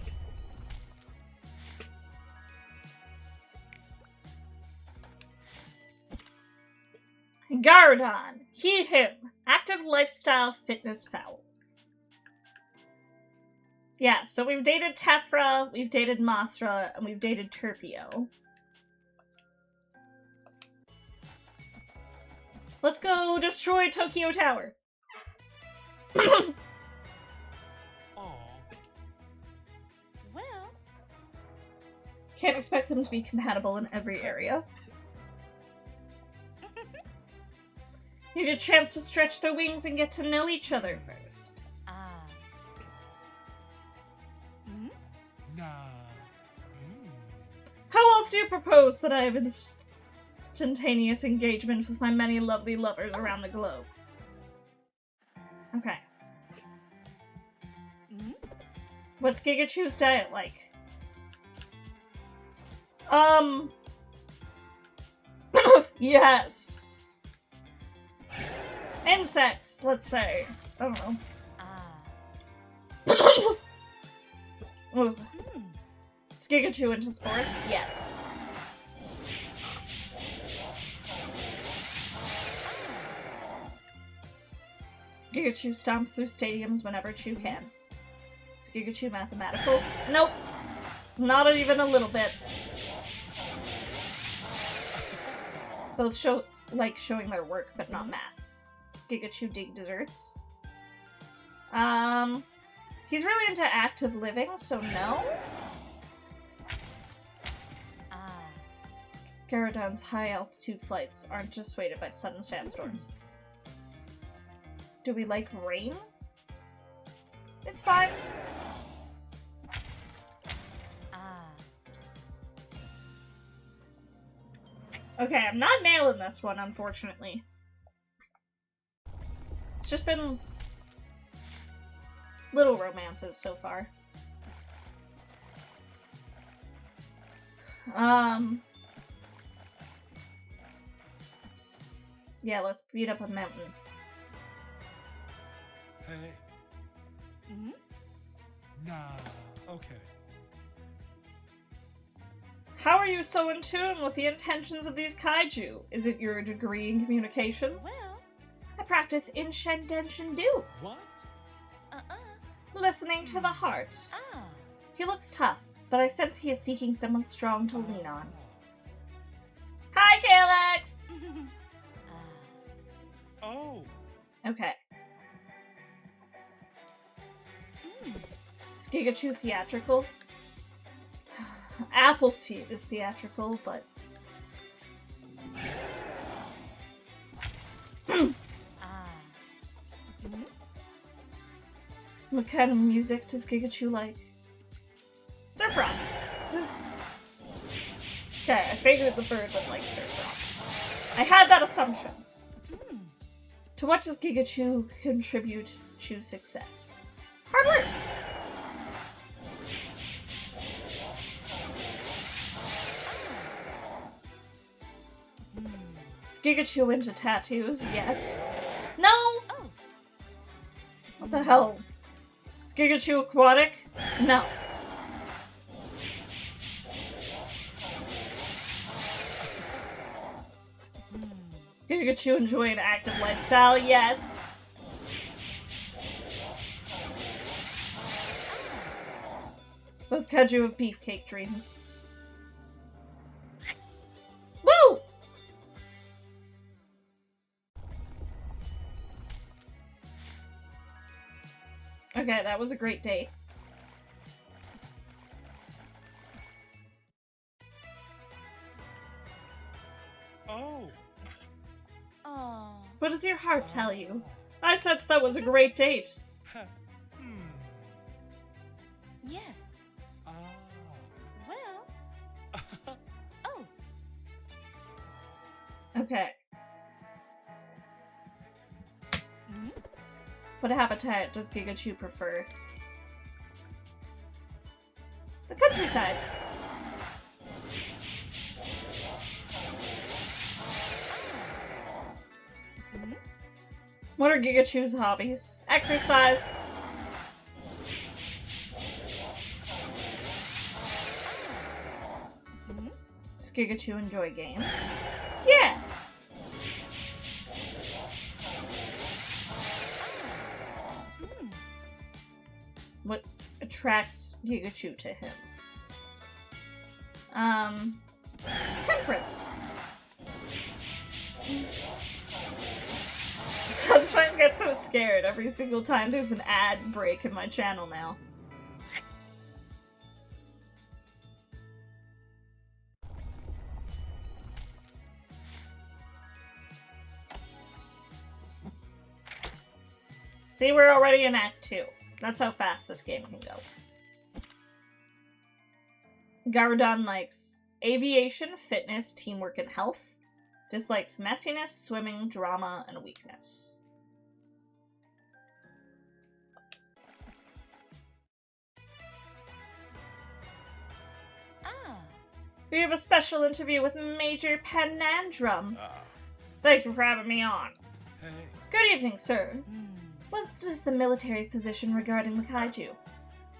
Garudon, he, him, active lifestyle fitness foul. Yeah, so we've dated Tephra, we've dated Masra, and we've dated Turpio. Let's go destroy Tokyo Tower. Aw. Well, Can't expect them to be compatible in every area. Need a chance to stretch their wings and get to know each other first. Nah. How else do you propose that I have instantaneous engagement with my many lovely lovers around the globe? Okay. What's Gigachu's diet like? Yes. Insects, let's say. I don't know. Ooh. Is Gigachu into sports? Yes. Gigachu stomps through stadiums whenever Chu can. Is Gigachu mathematical? Nope. Not even a little bit. Both showing their work, but not math. Does Gigachu dig desserts? He's really into active living, so no. Garadon's high-altitude flights aren't dissuaded by sudden sandstorms. Do we like rain? It's fine. Okay, I'm not nailing this one, unfortunately. It's just been little romances so far. Yeah, let's beat up a mountain. Hey. Nah. Okay. How are you so in tune with the intentions of these kaiju? Is it your degree in communications? Well, I practice in Shenden Shindu. What? Listening to the heart. He looks tough, but I sense he is seeking someone strong to lean on. Hi, Kalex! Oh. Okay. Is Gigachu theatrical? Appleseed is theatrical, but... What kind of music does Gigachu like? Surf rock! Okay, I figured the bird would like surf rock. I had that assumption. To what does Gigachu contribute to success? Hard work! Is Gigachu into tattoos? Yes. No! What the hell? Is Gigachu aquatic? No. Gigachu enjoy an active lifestyle? Yes. Both Kaiju have beefcake dreams. Woo! Okay, that was a great date. Oh. What does your heart tell you? I sense that was a great date. Yes. Well. Oh. Okay. What habitat does Gigachu prefer? The countryside. What are Gigachu's hobbies? Exercise. Does Gigachu enjoy games? Yeah. What attracts Gigachu to him? Temperance. Sunshine gets so scared every single time there's an ad break in my channel now. See, we're already in Act 2. That's how fast this game can go. Garudon likes aviation, fitness, teamwork, and health. Dislikes messiness, swimming, drama, and weakness. We have a special interview with Major Panandrum. Thank you for having me on. Hey. Good evening, sir. What is the military's position regarding the Kaichu?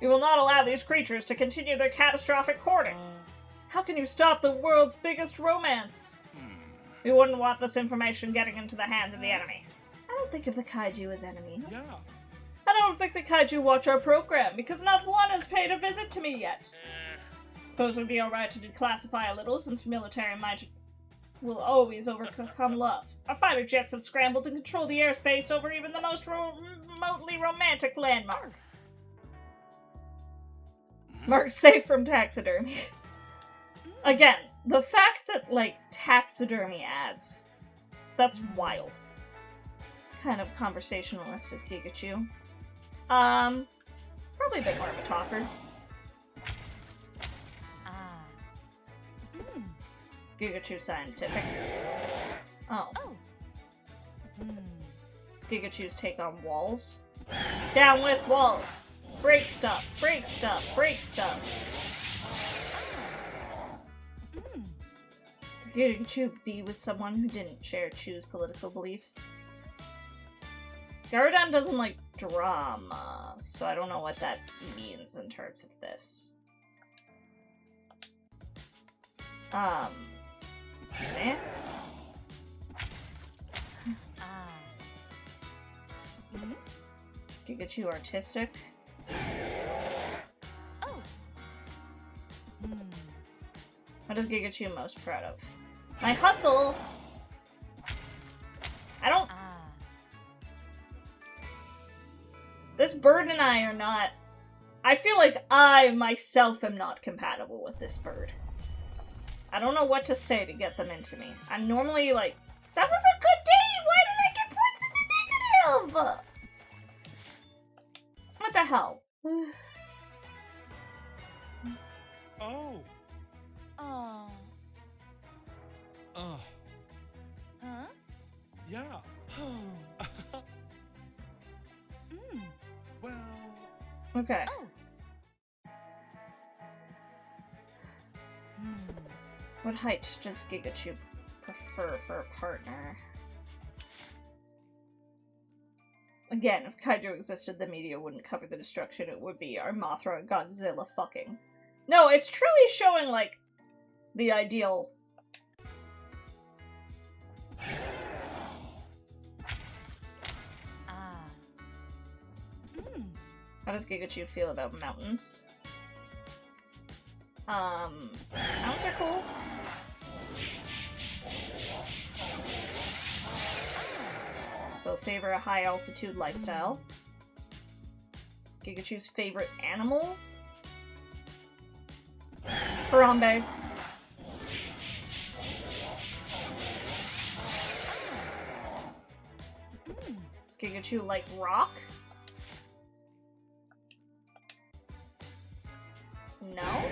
We will not allow these creatures to continue their catastrophic hoarding. How can you stop the world's biggest romance? We wouldn't want this information getting into the hands of the enemy. I don't think of the Kaiju as enemies. Yeah. I don't think the Kaiju watch our program, because not one has paid a visit to me yet. Suppose it would be alright to declassify a little, since military might will always overcome love. Our fighter jets have scrambled to control the airspace over even the most remotely romantic landmark. Marked safe from taxidermy. Again, the fact that, like, taxidermy ads, that's wild. Kind of conversationalist is Gigachu. Probably a bit more of a talker. Gigachu scientific. Oh. It's Gigachu's take on walls. Down with walls! Break stuff, break stuff, break stuff! Could Gigachu be with someone who didn't share Chu's political beliefs? Garudon doesn't like drama, so I don't know what that means in terms of this. Eh? Gigachu artistic? What is Gigachu most proud of? My hustle! I don't... This bird and I are not... I feel like I, myself, am not compatible with this bird. I don't know what to say to get them into me. I'm normally like, that was a good day! Why did I get points in the negative? What the hell? Oh. Huh? Yeah. Well. Okay. What height does Gigachu prefer for a partner? Again, if Kaiju existed, the media wouldn't cover the destruction. It would be our Mothra and Godzilla fucking. No, it's truly showing, like, the ideal. How does Gigachu feel about mountains? Mountains are cool. Both favor a high altitude lifestyle. Gigachu's favorite animal? Harambe. Does Gigachu like rock? No?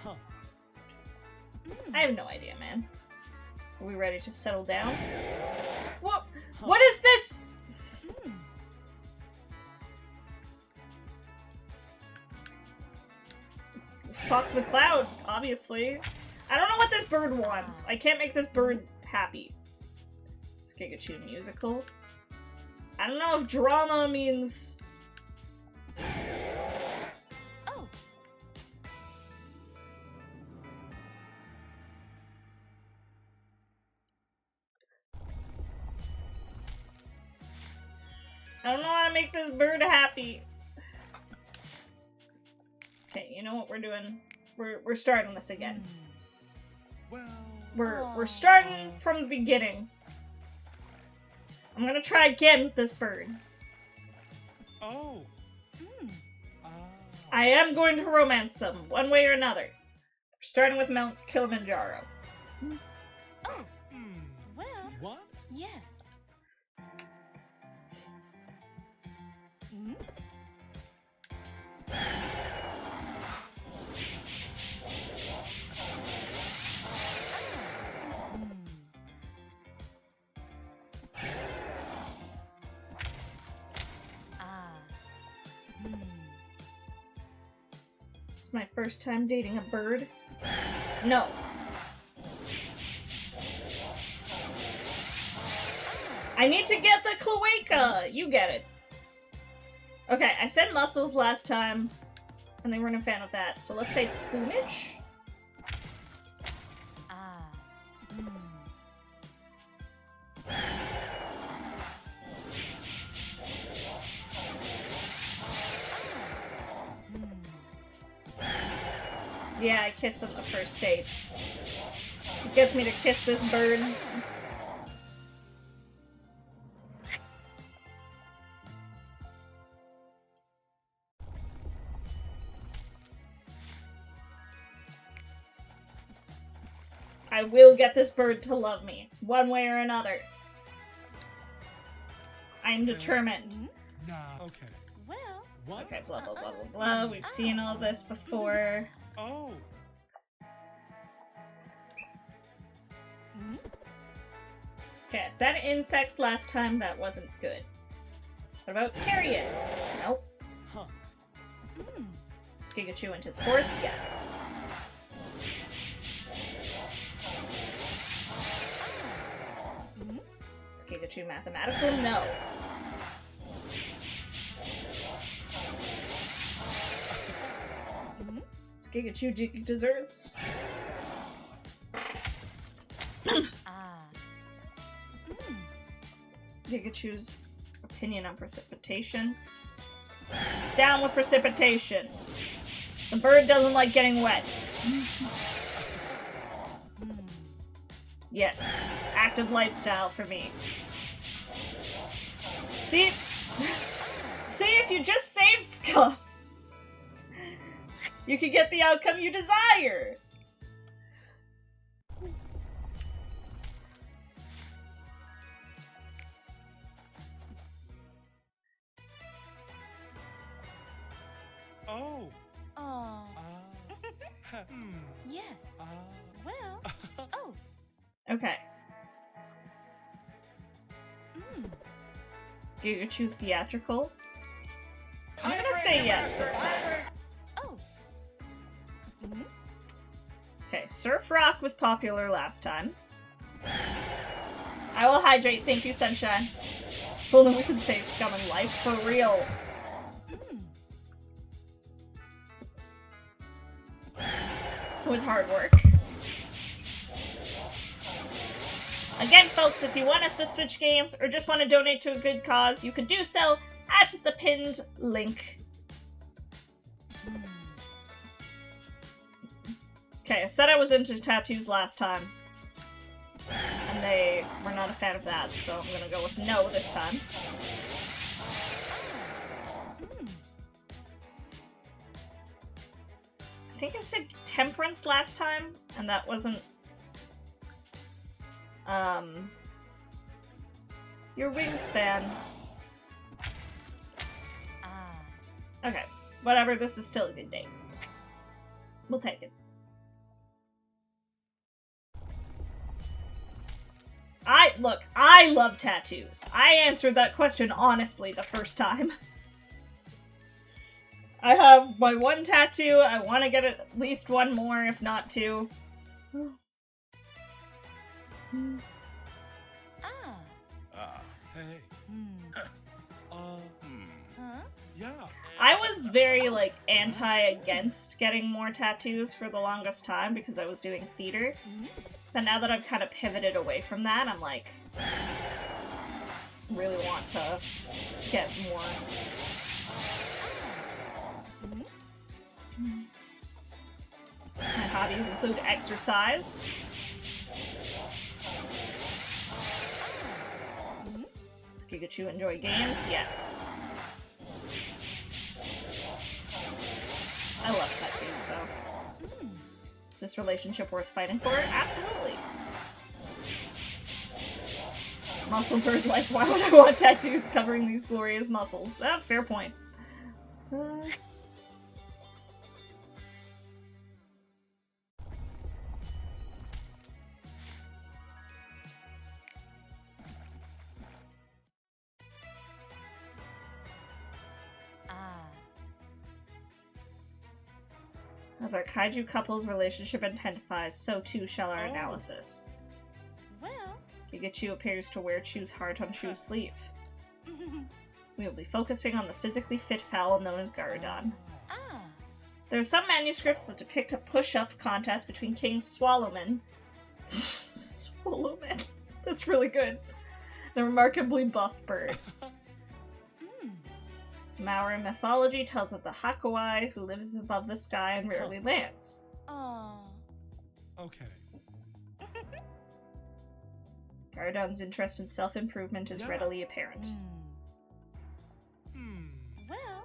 Huh. I have no idea, man. Are we ready to settle down? What? What is this? Fox McCloud, obviously. I don't know what this bird wants. I can't make this bird happy. Is Gigachu musical? I don't know if drama means... I don't know how to make this bird happy. Okay, you know what we're doing? We're starting this again. Well. We're starting from the beginning. I'm gonna try again with this bird. Oh. I am going to romance them, one way or another. We're starting with Mount Kilimanjaro. Well, What? yes. This is my first time dating a bird. No. I need to get the cloaca! You get it. Okay, I said muscles last time, and they weren't a fan of that, so let's say plumage? Yeah, I kissed on the first date. It gets me to kiss this bird. I will get this bird to love me, one way or another. I'm determined. Nah, okay. Well. What? Okay, blah blah blah blah blah. We've seen all this before. Oh. Okay, I said insects last time, that wasn't good. What about carrion? Nope. Huh. Is Kaichu into sports? Yes. Is Kaichu mathematical? No. Is Kaichu desserts? Kaichu's opinion on precipitation. Down with precipitation. The bird doesn't like getting wet. Yes. Active lifestyle for me. See? See, if you just save scum, you can get the outcome you desire. Oh. Oh. Hmm. Yes. Well. Oh. Okay. Kaichu theatrical. I'm gonna say yes this time. Oh. Okay, Surf Rock was popular last time. I will hydrate, thank you, Sunshine. Well, then we can save scum and life, for real. It was hard work. Again, folks, if you want us to switch games or just want to donate to a good cause, you can do so at the pinned link. Okay, I said I was into tattoos last time, and they were not a fan of that, so I'm gonna go with no this time. I think I said temperance last time, and that wasn't... your wingspan. Okay, whatever, this is still a good date. We'll take it. Look, I love tattoos. I answered that question honestly the first time. I have my one tattoo, I want to get at least one more, if not two. Hey. Yeah. I was very, like, anti-against getting more tattoos for the longest time because I was doing theater. But now that I've kind of pivoted away from that, I'm like, really want to get more. My hobbies include exercise. Does Kaichu enjoy games? Yes. I love tattoos, though. Is this relationship worth fighting for? Absolutely. Muscle bird, like, why would I want tattoos covering these glorious muscles? Ah, fair point. As our kaiju couple's relationship intensifies, so too shall our analysis. Well. Gigachu appears to wear Chu's heart on Chu's sleeve. We will be focusing on the physically fit fowl known as Garudon. There are some manuscripts that depict a push-up contest between King Swallowman. Swallowman. That's really good. And a remarkably buff bird. Maori mythology tells of the Hakuai, who lives above the sky and rarely lands. Okay. Garudon's interest in self-improvement is readily apparent. Well.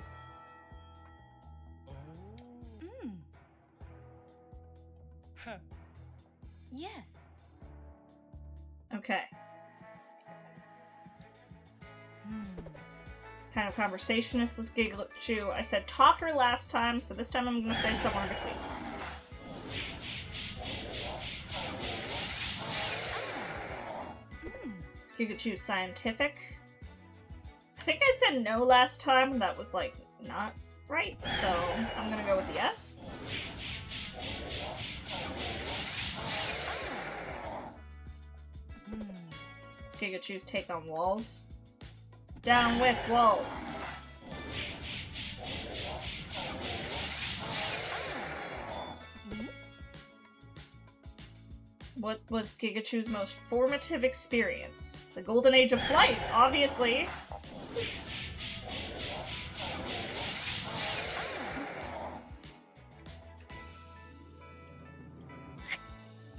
Yes. Okay. Kind of conversationist this Gigachu. I said talker last time, so this time I'm gonna say somewhere in between. Is Gigachu scientific? I think I said no last time, that was like not right, so I'm gonna go with yes. Is Gigachu's take on walls? Down with walls. What was Gigachu's most formative experience? The golden age of flight, obviously.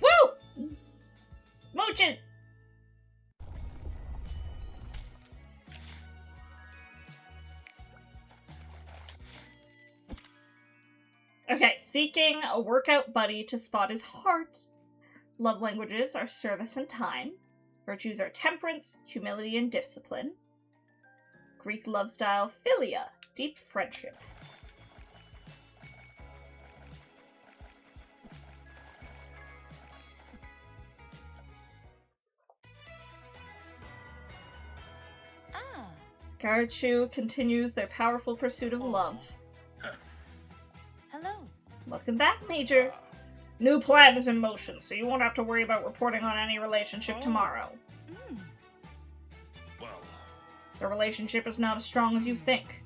Woo! Smooches! Okay, seeking a workout buddy to spot his heart. Love languages are service and time. Virtues are temperance, humility, and discipline. Greek love style, philia, deep friendship. Kaichu continues their powerful pursuit of love. Hello. Welcome back, Major. New plan is in motion, so you won't have to worry about reporting on any relationship tomorrow. Well. The relationship is not as strong as you think.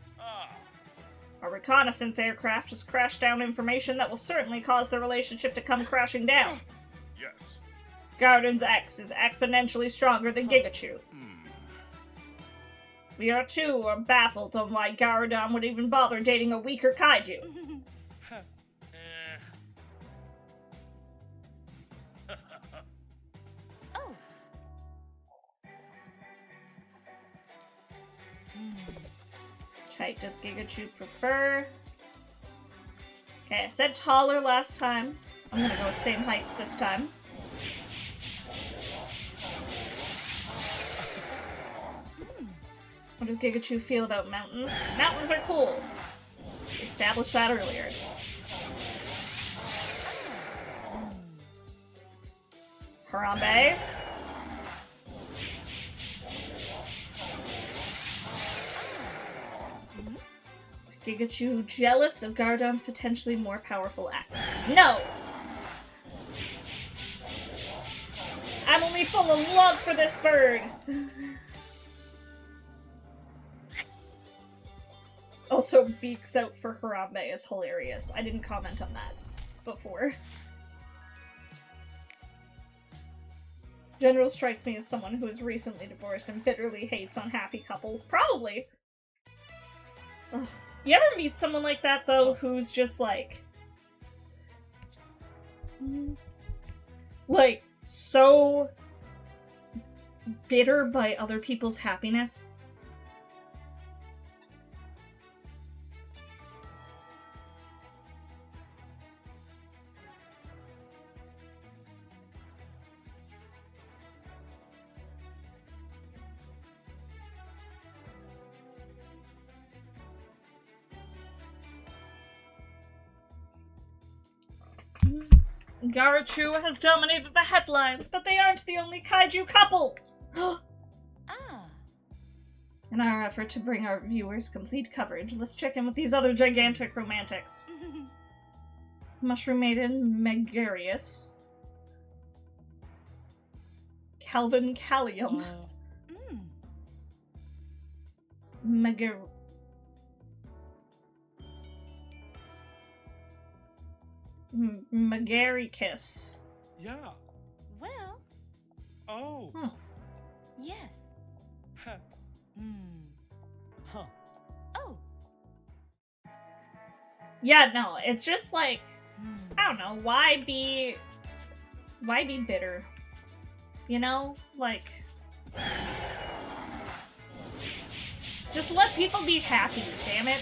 Our reconnaissance aircraft has crashed down information that will certainly cause the relationship to come crashing down. Yes. Garden's X is exponentially stronger than Gigachu. We too are baffled on why Garudon would even bother dating a weaker kaiju. Oh. Which height does Gigachu prefer? Okay, I said taller last time. I'm gonna go with same height this time. What does Gigachu feel about mountains? Mountains are cool. We established that earlier. Harambe. Is Gigachu jealous of Garudon's potentially more powerful X? No! I'm only full of love for this bird! Also, beaks out for Harambe is hilarious. I didn't comment on that before. General strikes me as someone who is recently divorced and bitterly hates unhappy couples. Probably! Ugh. You ever meet someone like that, though, who's just like... like, so bitter by other people's happiness? Kaichu has dominated the headlines, but they aren't the only kaiju couple! Ah. In our effort to bring our viewers complete coverage, let's check in with these other gigantic romantics. Mushroom Maiden Megarius. Calvin Callium. Megaricus. Yeah. Well, Oh. yes. Huh. Huh. Oh. Yeah, no, it's just like, I don't know, why be bitter? You know? Like, just let people be happy, damn it.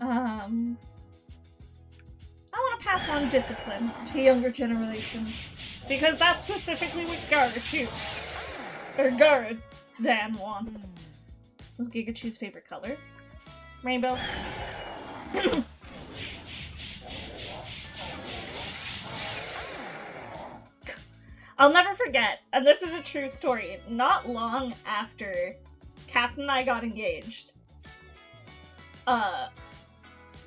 I want to pass on discipline to younger generations, because that's specifically what Kaichu, or Dan wants. What's Gigachu's favorite color? Rainbow. I'll never forget, and this is a true story, not long after Captain and I got engaged,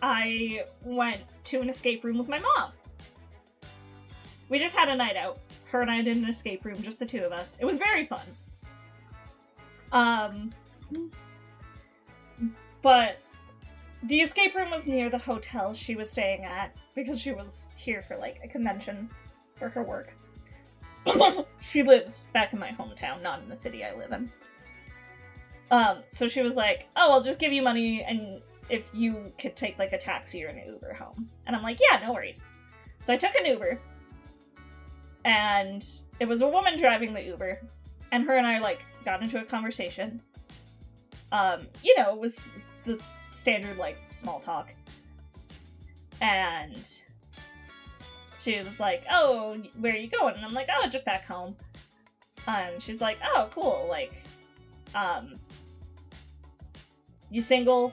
I went to an escape room with my mom. We just had a night out. Her and I did an escape room, just the two of us. It was very fun. But the escape room was near the hotel she was staying at, because she was here for, like, a convention for her work. She lives back in my hometown, not in the city I live in. So she was like, oh, I'll just give you money, and if you could take, like, a taxi or an Uber home. And I'm like, yeah, no worries. So I took an Uber, and it was a woman driving the Uber, and her and I, like, got into a conversation. You know, it was the standard, like, small talk. And she was like, oh, where are you going? And I'm like, oh, just back home. And she's like, oh, cool, like, you single?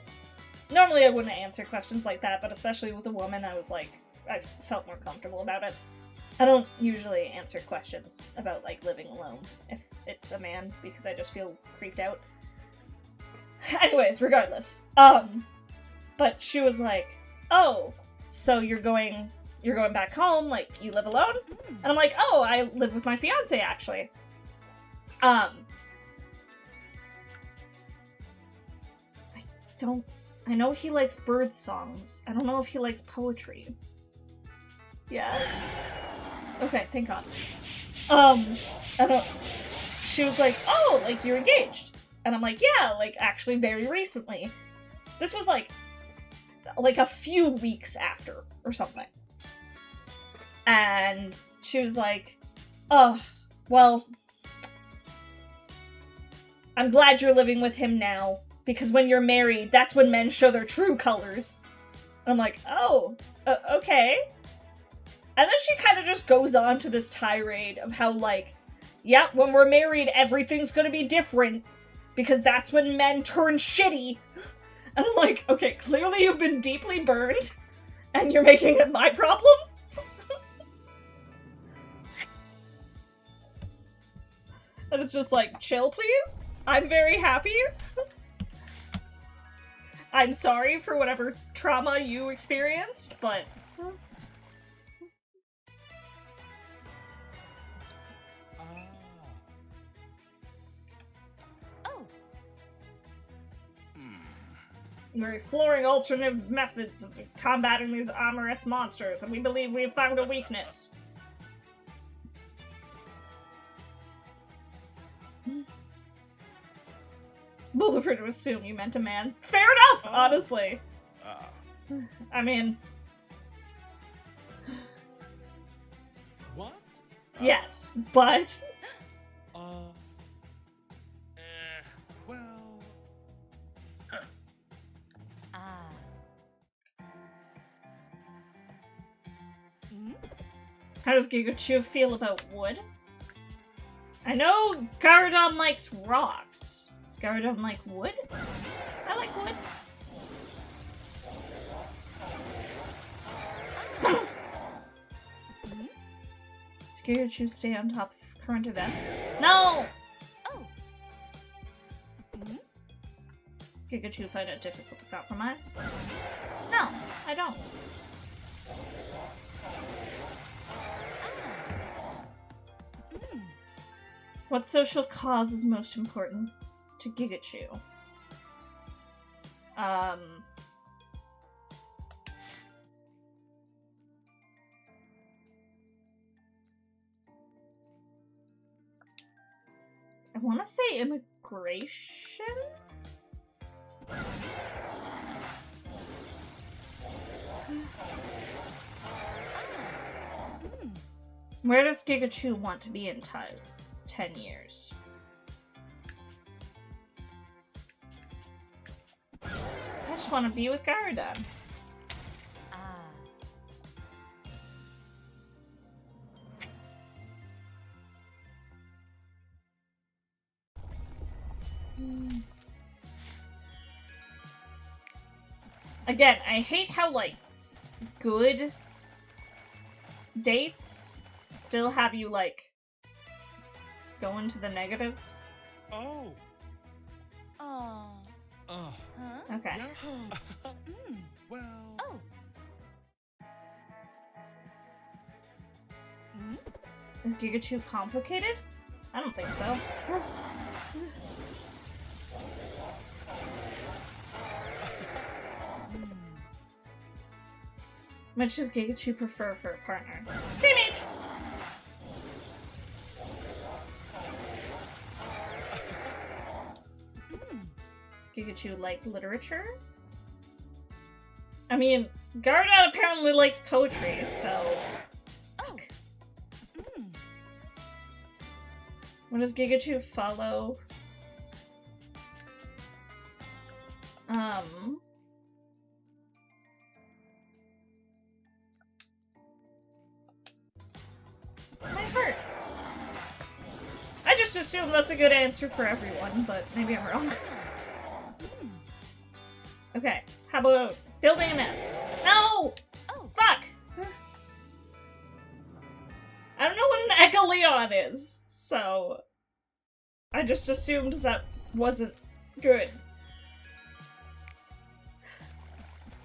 Normally I wouldn't answer questions like that, but especially with a woman, I was like, I felt more comfortable about it. I don't usually answer questions about, like, living alone if it's a man, because I just feel creeped out. Anyways, regardless. But she was like, oh, so you're going back home, like, you live alone? And I'm like, oh, I live with my fiance, actually. I know he likes bird songs. I don't know if he likes poetry. Yes? Okay, thank God. She was like, oh, like, you're engaged. And I'm like, yeah, like, actually very recently. This was, like a few weeks after, or something. And she was like, oh, well, I'm glad you're living with him now, because when you're married, that's when men show their true colors. And I'm like, oh, okay. And then she kind of just goes on to this tirade of how, like, yeah, when we're married, everything's gonna be different, because that's when men turn shitty. And I'm like, okay, clearly you've been deeply burned, and you're making it my problem? And it's just like, chill, please? I'm very happy. I'm sorry for whatever trauma you experienced, but... Oh. We're exploring alternative methods of combating these amorous monsters, and we believe we have found a weakness. Bold of her to assume you meant a man. Fair enough, honestly. I mean... What? Yes, but... Well... Ah. How does Gigachu feel about wood? I know Garadon likes rocks. Does Garadon like wood? I like wood. Hmm? Does Kikachu stay on top of current events? No! Oh. Hmm? Kikachu find it difficult to compromise? No, I don't. Hmm. What social cause is most important to Gigachu? I want to say immigration? Hmm. Where does Gigachu want to be in 10 years? I just want to be with Garudan. Ah. Again, I hate how, like, good dates still have you, like, go into the negatives. Oh. Oh. Huh? Huh? Okay. Yeah. Hmm. Well. Oh. Hmm? Is Gigachu complicated? I don't think so. Hmm. Which does Gigachu prefer for a partner? Same age! Hmm. Does Gigachu like literature? I mean, Garudan apparently likes poetry, so... Oh. Hmm. What does Gigachu follow? My heart. I just assume that's a good answer for everyone, but maybe I'm wrong. Hmm. Okay, how about building a nest? No! Oh. Fuck! I don't know what an echolaon is, so... I just assumed that wasn't good.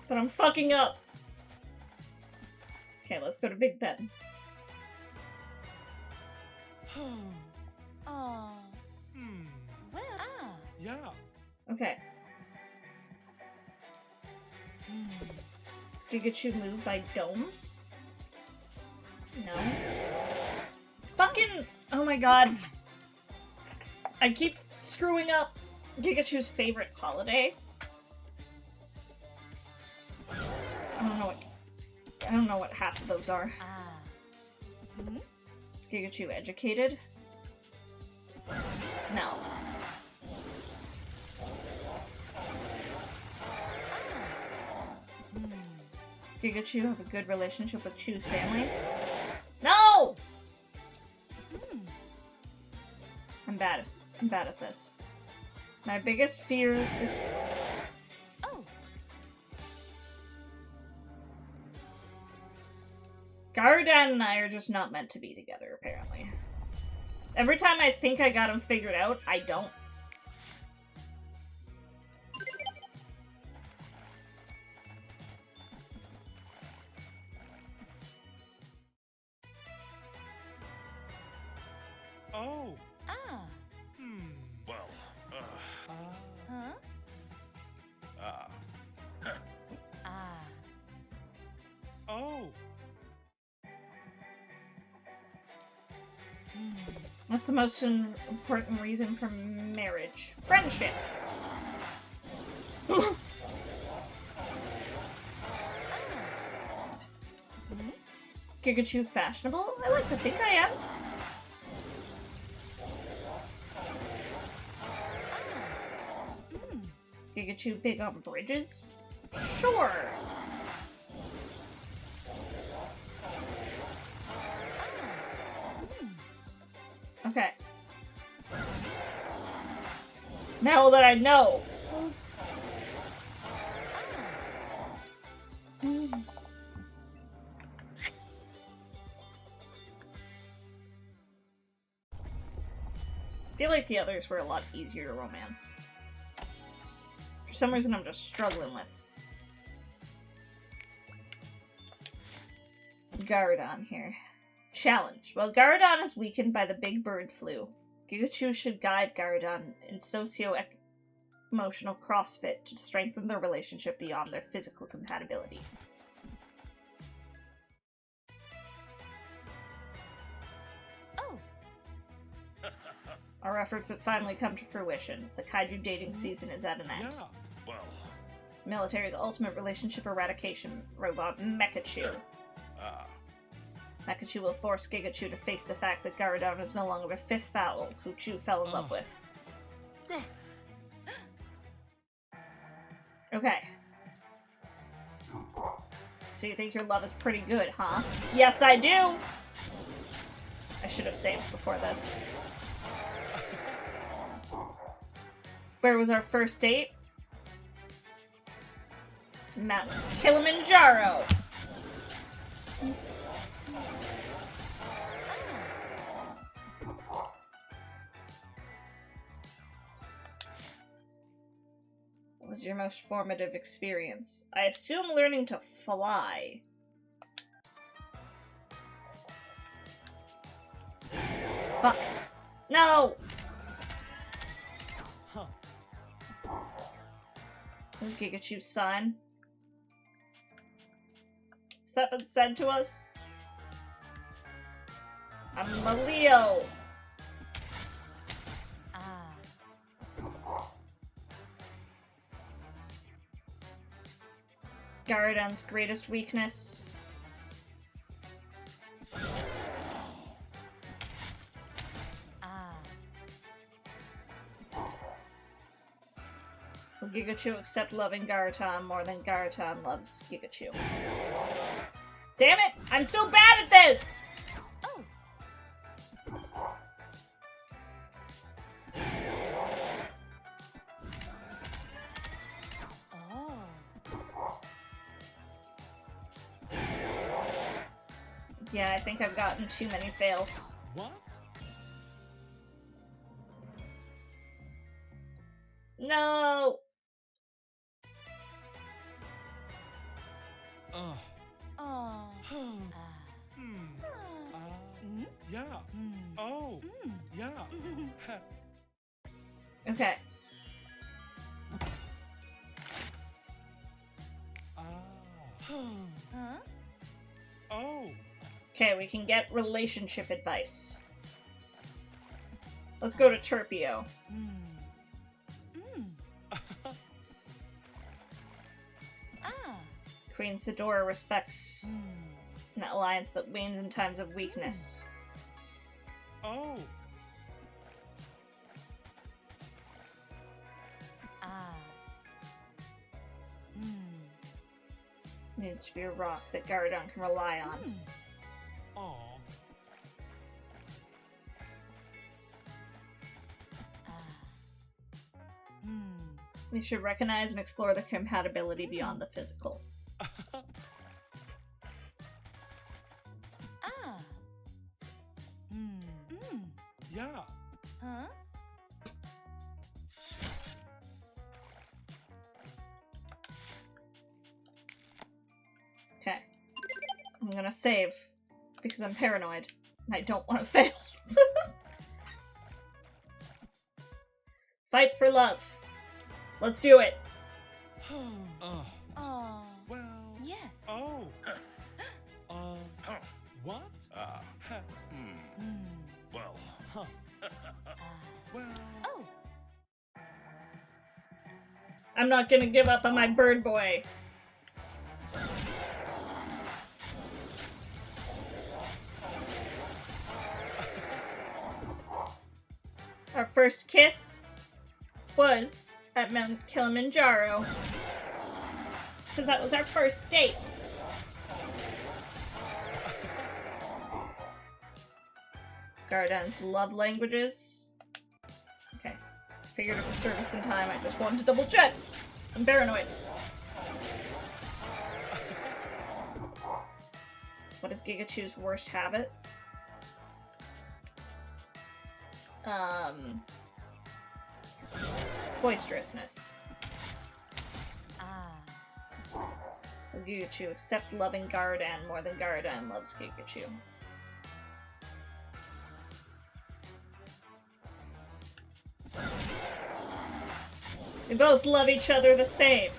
But I'm fucking up. Okay, let's go to Big Ben. Oh. Hmm. Well. Ah. Yeah. Okay. Hmm. Does Gigachu move by domes? No. Fucking... Oh my god. I keep screwing up Gigachu's favorite holiday. I don't know what half of those are. Ah. Hmm? Is Gigachu educated? No. Hmm. Gigachu have a good relationship with Chu's family? No! Hmm. I'm bad at this. My biggest fear is... Oh. Garudan and I are just not meant to be together, apparently. Every time I think I got him figured out, I don't. Oh. Ah. Hmm. Well, Huh? Ah. Oh. Hmm. What's the most important reason for marriage? Friendship. Hmm? Gigachu fashionable? I like to think I am. Hmm. Gigachu big on bridges? Sure. Hmm. Okay. Now that I know. feel like the others were a lot easier to romance. For some reason, I'm just struggling with Garadon here. Challenge. While Garadon is weakened by the big bird flu, Gigachu should guide Garadon in socio-emotional CrossFit to strengthen their relationship beyond their physical compatibility. Oh. Our efforts have finally come to fruition. The Kaichu dating season is at an end. Yeah. Well. Military's ultimate relationship eradication robot, Mekachu. Mekachu will force Gigachu to face the fact that Garadon is no longer the fifth fowl who Chu fell in love with. Okay. So you think your love is pretty good, huh? Yes, I do! I should have saved before this. Where was our first date? Mount Kilimanjaro! What was your most formative experience? I assume learning to fly. Fuck. No! Huh. Is Gigachu's sign? Has that been said to us? I'm a Leo! Garadon's greatest weakness. Will Gigachu accept loving Garaton more than Garaton loves Gigachu? Damn it! I'm so bad at this! Oh. Yeah, I think I've gotten too many fails. What? No! Oh. Yeah. Oh. Yeah. Okay. Huh? Oh. Okay, we can get relationship advice. Let's go to Terpio. Queen Sidora respects an alliance that wanes in times of weakness. Oh. Needs to be a rock that Garadon can rely on. Oh. We should recognize and explore the compatibility beyond the physical. Yeah. Huh? Okay. I'm gonna save because I'm paranoid and I don't want to fail. Fight for love. Let's do it. Oh. Well. Yes. Oh. What? Well. Huh. Well. Oh. I'm not gonna give up on my bird boy. Our first kiss was at Mount Kilimanjaro. Because that was our first date. Garadon's love languages. Okay. Figured it was service in time. I just wanted to double check. I'm paranoid. What is Gigachu's worst habit? Boisterousness. Ah. Gigachu accept loving Gardan more than Gardan loves Gigachu. We both love each other the same.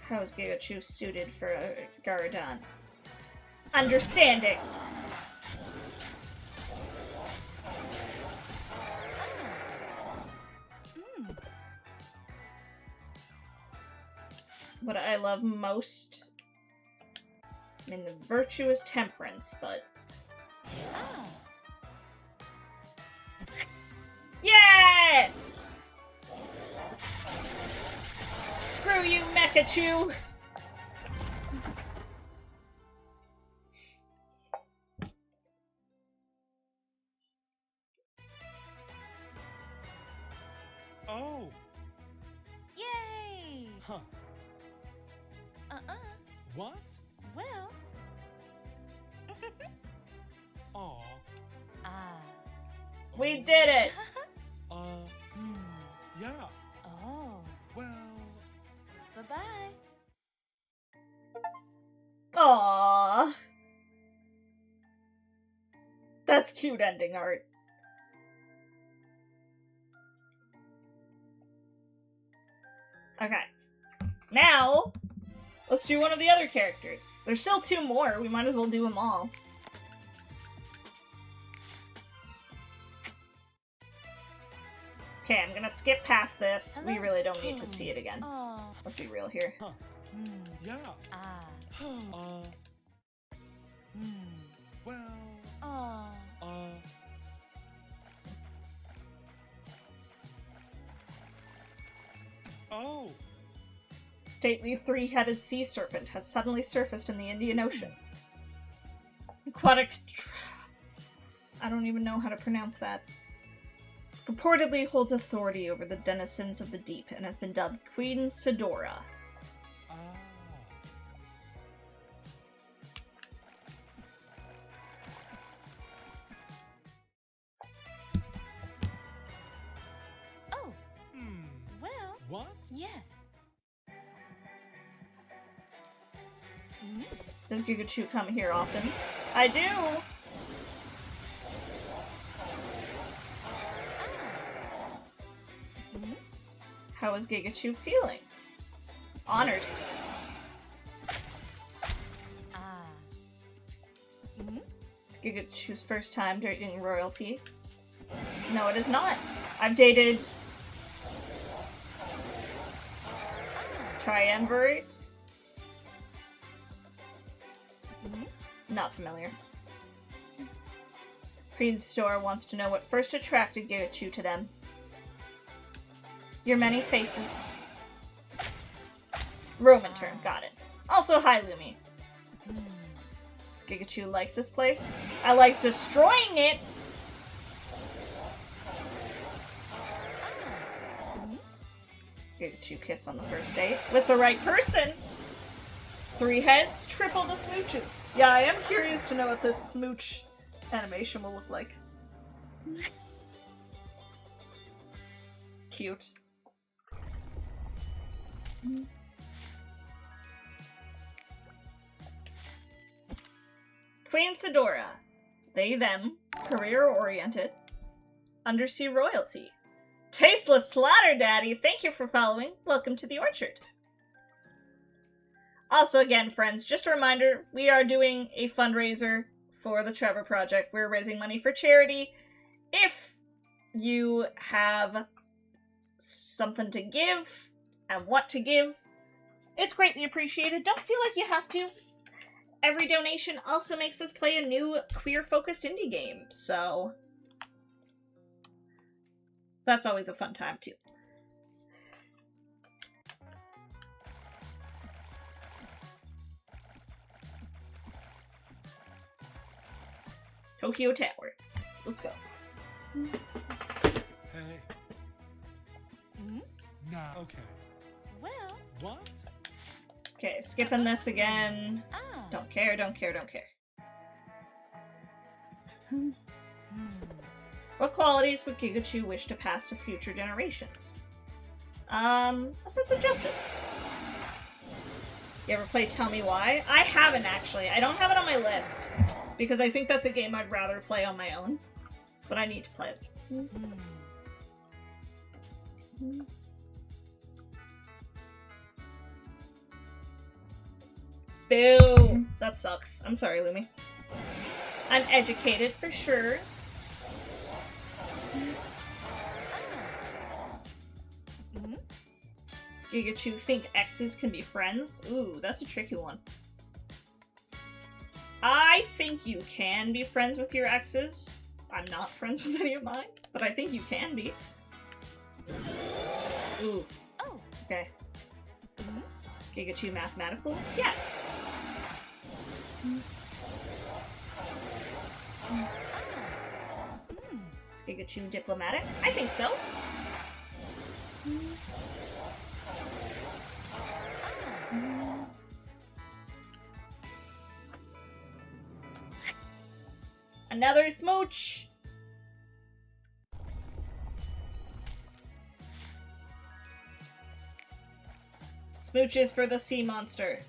How is Gigachu suited for Gardan? Understanding. What I love most, I mean, the virtue is temperance, but Ah. yeah! Screw you, Mekachu! Oh. Yay! Huh. What? Well. Aw. Ah. We did it! Hmm. Yeah. Oh. Well. Bye-bye. Aww. That's cute ending art. Okay. Now, let's do one of the other characters. There's still 2 more. We might as well do them all. Okay, I'm gonna skip past this. We really don't need to see it again. Oh. Let's be real here. Huh. Hmm. Yeah. Ah. Hmm. Well. Oh. Oh. Stately 3-headed sea serpent has suddenly surfaced in the Indian Ocean. I don't even know how to pronounce that. Purportedly holds authority over the denizens of the deep and has been dubbed Queen Sidora. Ah. Oh. Hmm. Well. What? Yes. Hmm? Does Gigachu come here often? I do! Hmm? How is Gigachu feeling? Honored. Ah. Hmm? Gigachu's first time dating royalty. No, it is not. I've dated Triumvirate. Hmm? Not familiar. Queen Store wants to know what first attracted Gigachu to them. Your many faces. Roman term, got it. Also, hi Lumi. Hmm. Does Gigachu like this place? I like destroying it! Hmm? Gigachu kiss on the first date. With the right person! 3 heads, triple the smooches. Yeah, I am curious to know what this smooch animation will look like. Cute. Queen Sidora. They, them. Career-oriented. Undersea royalty. Tasteless Slaughter Daddy, thank you for following. Welcome to the orchard. Also, again, friends, just a reminder, we are doing a fundraiser for the Trevor Project. We're raising money for charity. If you have something to give and want to give, it's greatly appreciated. Don't feel like you have to. Every donation also makes us play a new queer-focused indie game, so that's always a fun time, too. Tokyo Tower. Let's go. Hey. Hmm? Nah. Okay. Well. What? Okay, skipping this again. Ah. Don't care, don't care, don't care. Hmm. What qualities would Gigachu wish to pass to future generations? A sense of justice. You ever play Tell Me Why? I haven't, actually. I don't have it on my list. Because I think that's a game I'd rather play on my own. But I need to play it. Boo! That sucks. I'm sorry, Lumi. I'm educated for sure. Does Gigachu think exes can be friends? Ooh, that's a tricky one. I think you can be friends with your exes. I'm not friends with any of mine, but I think you can be. Ooh. Oh. Okay. Is Gigachu mathematical? Yes. Is Gigachu diplomatic? I think so. Another smooch! Smooches for the sea monster.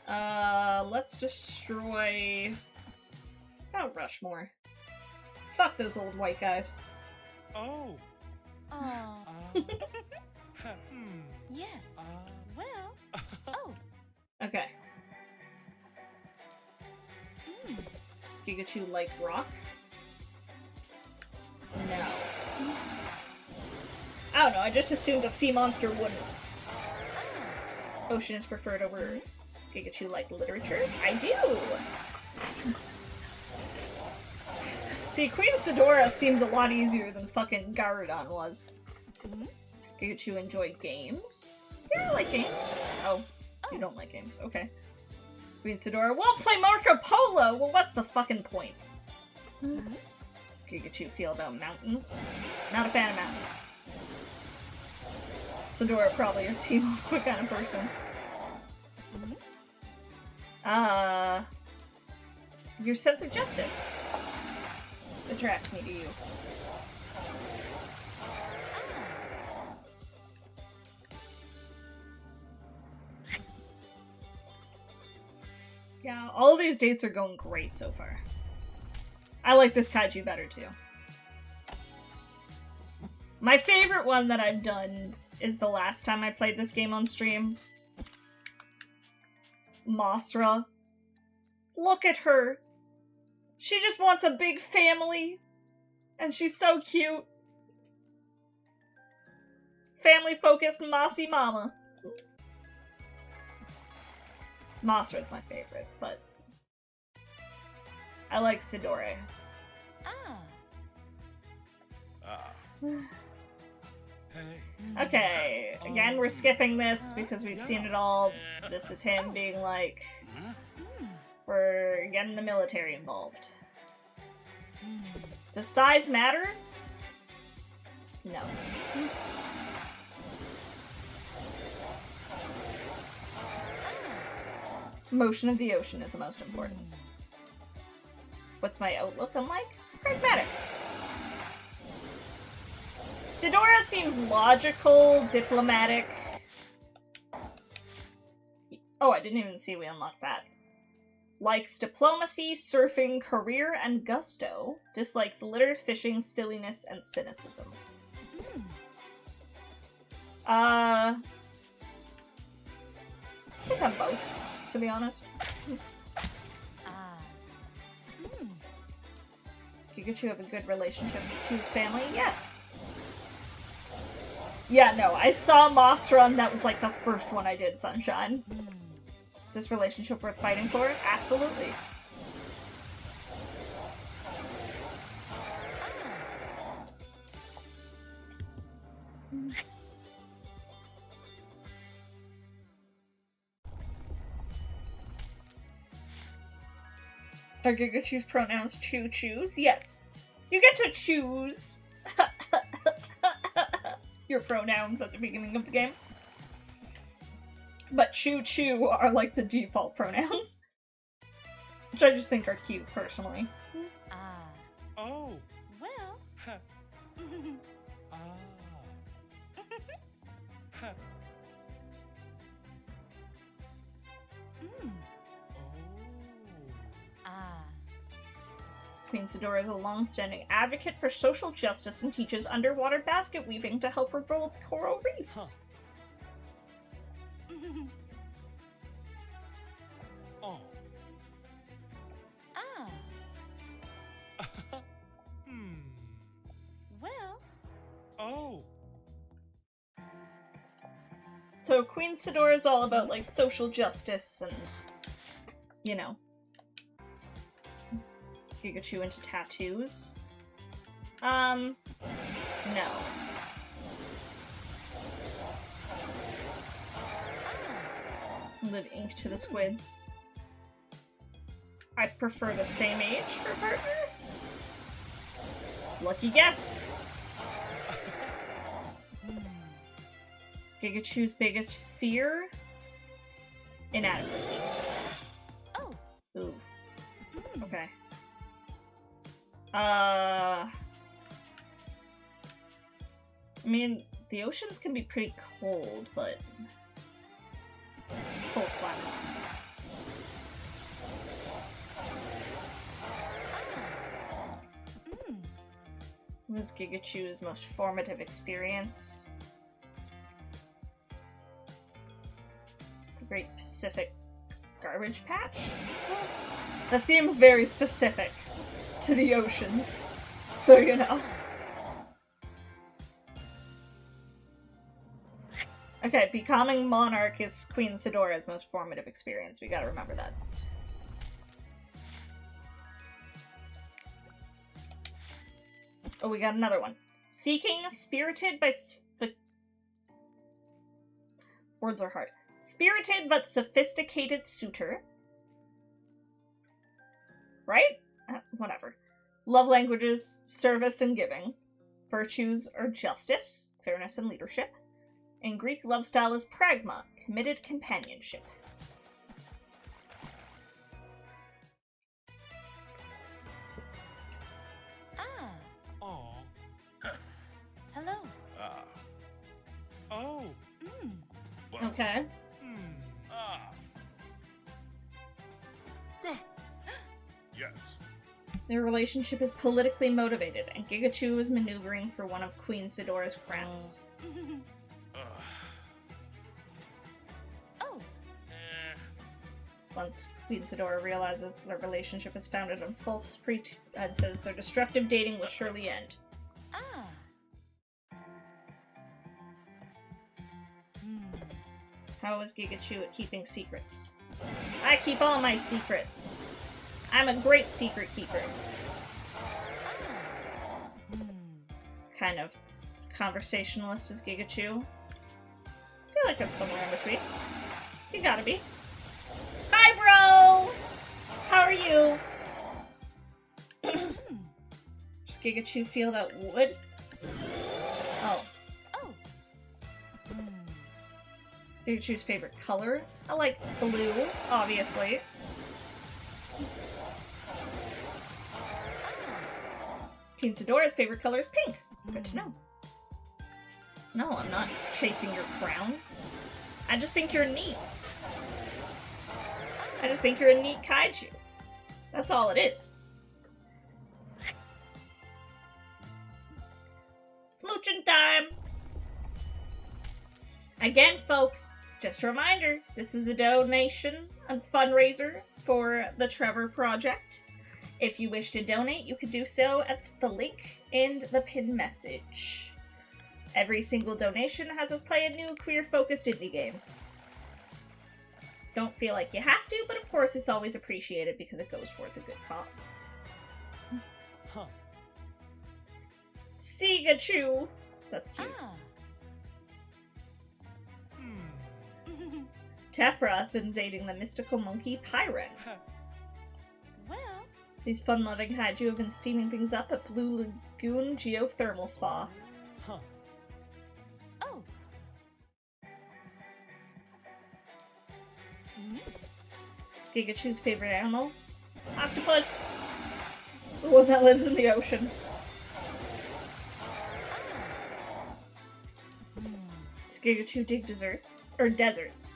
Let's destroy Mount Rushmore. Fuck those old white guys. Oh. Oh. Hmm. Yes. Well. Oh. Okay. Hmm. Does Gigachu like rock? No. I don't know, I just assumed a sea monster wouldn't. Ocean is preferred over Earth. Does Gigachu like literature? I do! See, Queen Sidora seems a lot easier than fucking Garudon was. Does Gigachu enjoy games? Yeah, I like games. Oh, you don't like games. Okay. Queen Sidora won't play Marco Polo! Well, what's the fucking point? Does Gigachu feel about mountains? Not a fan of mountains. Sidora probably a Team Aqua kind of person. Your sense of justice attracts me to you. Yeah, all these dates are going great so far. I like this kaiju better too. My favorite one that I've done is the last time I played this game on stream. Masra. Look at her. She just wants a big family. And she's so cute. Family-focused Mossy Mama. Masra's my favorite, but I like Sidore. Hey. Okay, again we're skipping this because we've seen it all. This is him being like, we're getting the military involved. Does size matter? No. Motion of the ocean is the most important. What's my outlook on like? Pragmatic. Sidora seems logical, diplomatic. Oh, I didn't even see we unlocked that. Likes diplomacy, surfing, career, and gusto. Dislikes litter, fishing, silliness, and cynicism. I think I'm both, to be honest. Does Gigachu have a good relationship with Chu's family? Yes. Yeah, no, I saw Masra and that was like the first one I did, Sunshine. Is this relationship worth fighting for? Absolutely. Are Gigachu's pronouns choose? Yes. You get to choose your pronouns at the beginning of the game. but choo-choo are like the default pronouns. Which I just think are cute, personally. Ah. Oh. Well. Ha. Ah. Ha. Mm. Oh. Ah. Queen Sidora is a long-standing advocate for social justice and teaches underwater basket weaving to help rebuild coral reefs. Oh. Ah. Hmm. Well. Oh. So Queen Sidora is all about, like, social justice and, you know, Gigachu into tattoos. No. Live ink to the squids. I prefer the same age for a partner. Lucky guess. Gigachu's biggest fear? Inadequacy. Oh. Ooh. Mm. Okay. I mean, the oceans can be pretty cold, but cold climate. Mm. What was Gigachu's most formative experience? The Great Pacific Garbage Patch? That seems very specific to the oceans, so you know. Okay, becoming monarch is Queen Sidora's most formative experience. We gotta remember that. Oh, we got another one. Seeking, spirited by... Words are hard. Spirited but sophisticated suitor. Right? Whatever. Love languages, service and giving. Virtues are justice, fairness and leadership. In Greek, love style is pragma, committed companionship. Ah. Oh. Hello. Ah. Oh. Mm. Well. Okay. Hmm. Ah. Yes. Their relationship is politically motivated, and Gigachu is maneuvering for one of Queen Sidora's crowns. Oh. Eh. Once Queen Sidora realizes their relationship is founded on false pretenses, their destructive dating will surely end. Ah. Hmm. How is Gigachu at keeping secrets? I keep all my secrets. I'm a great secret keeper. Hmm. Kind of conversationalist is Gigachu. I feel like I'm somewhere in between. You gotta be. Hi, bro! How are you? Does Gigachu feel that wood? Oh. Oh. Hmm. Gigachu's favorite color? I like blue, obviously. Queen Sidora's favorite color is pink. Good to know. No, I'm not chasing your crown. I just think you're neat. I just think you're a neat Kaichu. That's all it is. Smooching time! Again, folks, just a reminder, this is a donation and fundraiser for the Trevor Project. If you wish to donate, you could do so at the link in the pinned message. Every single donation has us play a new queer-focused indie game. Don't feel like you have to, but of course it's always appreciated because it goes towards a good cause. Huh. Sigachu! That's cute. Ah. Hmm. Tephra has been dating the mystical monkey Pyren. Ha. Well. These fun-loving kaiju have been steaming things up at Blue Lagoon Geothermal Spa. Huh. Oh. It's Gigachu's favorite animal. Octopus! The one that lives in the ocean. Does Gigachu dig deserts?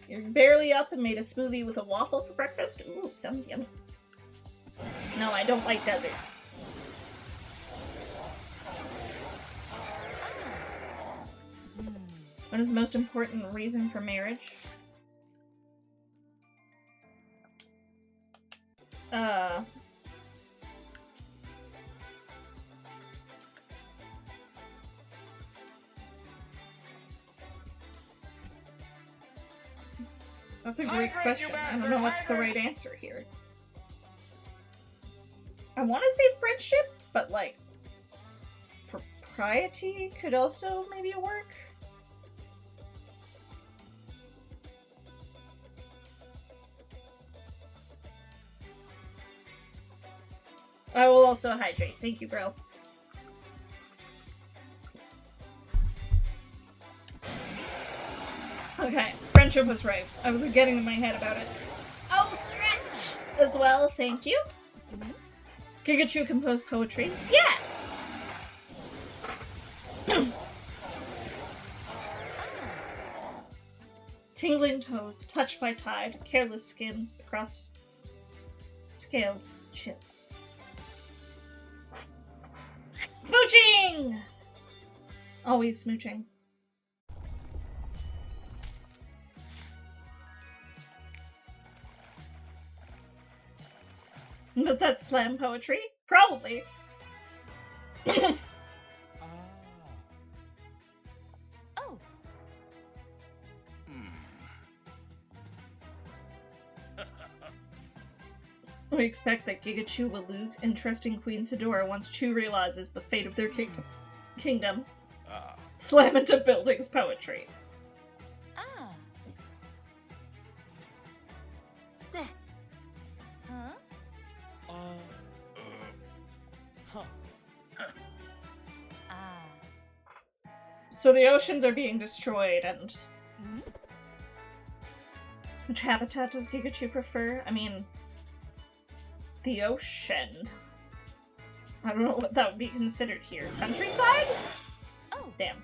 You're barely up and made a smoothie with a waffle for breakfast? Ooh, sounds yummy. No, I don't like deserts. What is the most important reason for marriage? That's a great question. I don't know what's the right answer here. I want to say friendship, but like propriety could also maybe work. I will also hydrate. Thank you, bro. Okay, friendship was right. I was getting in my head about it. I'll stretch as well, thank you. Gigachu composed poetry. Yeah! Tingling toes, touched by tide, careless skins, across scales, chills. Smooching! Always smooching. Was that slam poetry? Probably. Ah. Oh. We expect that Gigachu will lose interest in Queen Sidora once Chu realizes the fate of their kingdom. Ah. Slam into buildings poetry. Ah. There. Huh? Huh. Ah. So the oceans are being destroyed, and which habitat does Gigachu prefer? I mean, the ocean. I don't know what that would be considered here. Countryside? Oh. Damn.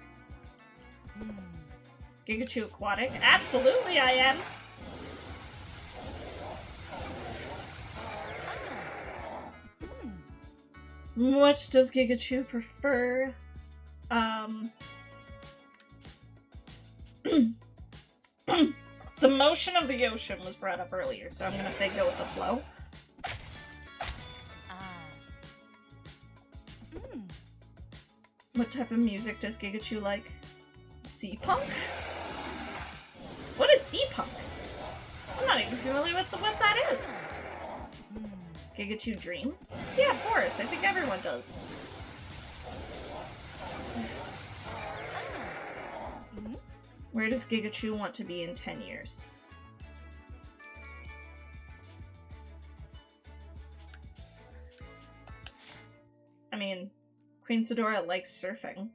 Gigachu aquatic? Absolutely I am! What does Gigachu prefer? The motion of the ocean was brought up earlier, so I'm gonna say go with the flow. What type of music does Gigachu like? Sea punk? What is sea punk? I'm not even familiar with what that is. Gigachu dream? Yeah, of course. I think everyone does. Where does Gigachu want to be in 10 years? I mean, Queen Sidora likes surfing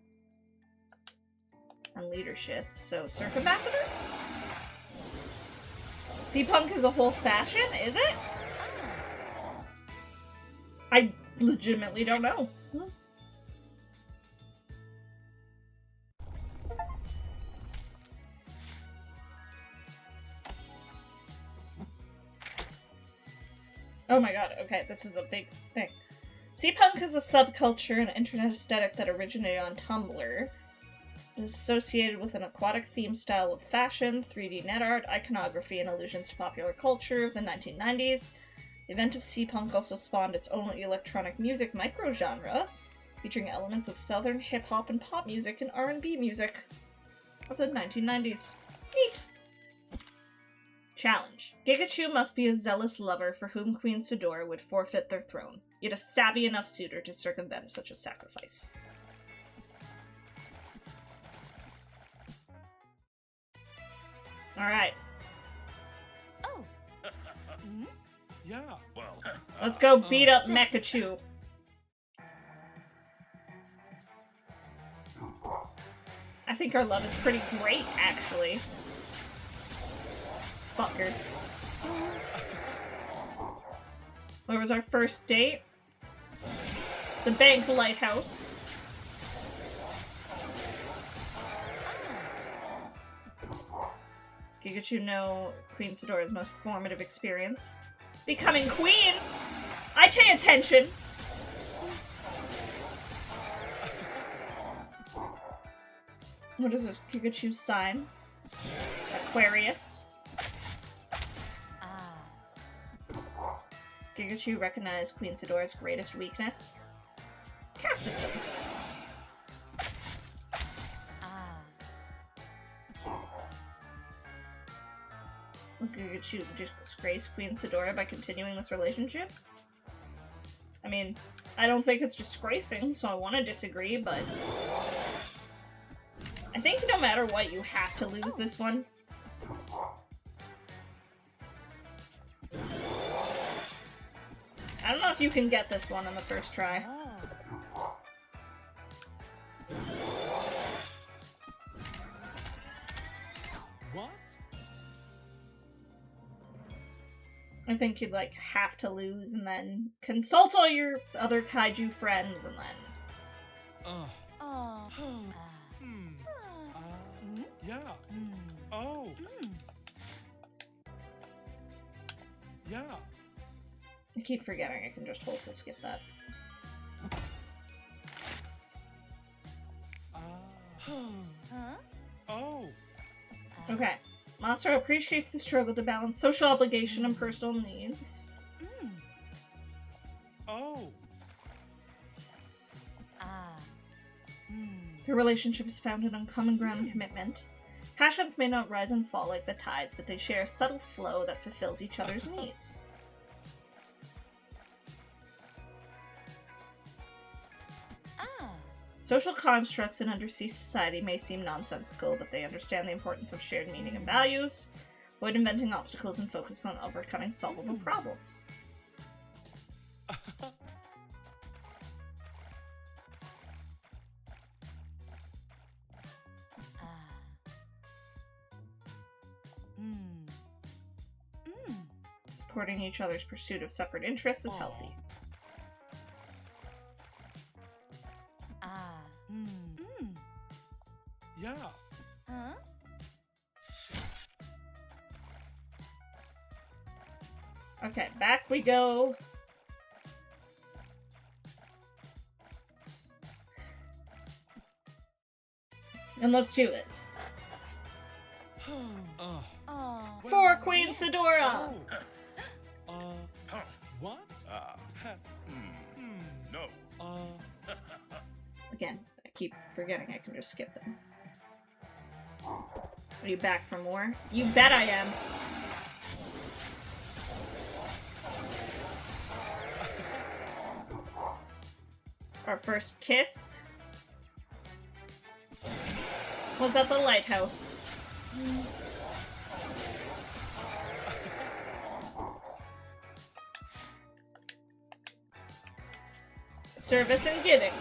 and leadership, so surf ambassador? Sea punk is a whole fashion, is it? I legitimately don't know. Oh my god, okay, this is a big thing. Sea punk is a subculture and internet aesthetic that originated on Tumblr. It is associated with an aquatic theme style of fashion, 3D net art, iconography, and allusions to popular culture of the 1990s. The event of sea punk also spawned its own electronic music microgenre, featuring elements of southern hip-hop and pop music and R&B music of the 1990s. Neat! Challenge. Gigachu must be a zealous lover for whom Queen Sidora would forfeit their throne, yet a savvy enough suitor to circumvent such a sacrifice. Alright. Oh. Yeah. Well. Let's go beat up Mekachu. I think our love is pretty great, actually. fucker. Where was our first date? The bank lighthouse. Gigachu know Queen Sidora's most formative experience. Becoming queen! I pay attention! What is this? Gigachu's sign? Aquarius. Gigachu recognized Queen Sidora's greatest weakness. Caste system. Gigachu disgrace Queen Sidora by continuing this relationship? I mean, I don't think it's disgracing, so I want to disagree, but... I think no matter what, you have to lose this one. I don't know if you can get this one on the first try. What? I think you'd, like, have to lose and then consult all your other kaiju friends and then... Oh. Yeah. Oh. Yeah. I keep forgetting I can just hold to skip that. Oh. Okay. Master appreciates the struggle to balance social obligation and personal needs. Oh. Their relationship is founded on common ground and commitment. Passions may not rise and fall like the tides, but they share a subtle flow that fulfills each other's needs. Social constructs in undersea society may seem nonsensical, but they understand the importance of shared meaning and values, avoid inventing obstacles, and focus on overcoming solvable problems. Supporting each other's pursuit of separate interests is healthy. Yeah. Okay, back we go. And let's do this. For Queen Sidora! What? No. Again, I keep forgetting I can just skip them. Are you back for more? You bet I am! Our first kiss was at the lighthouse. Service and giving.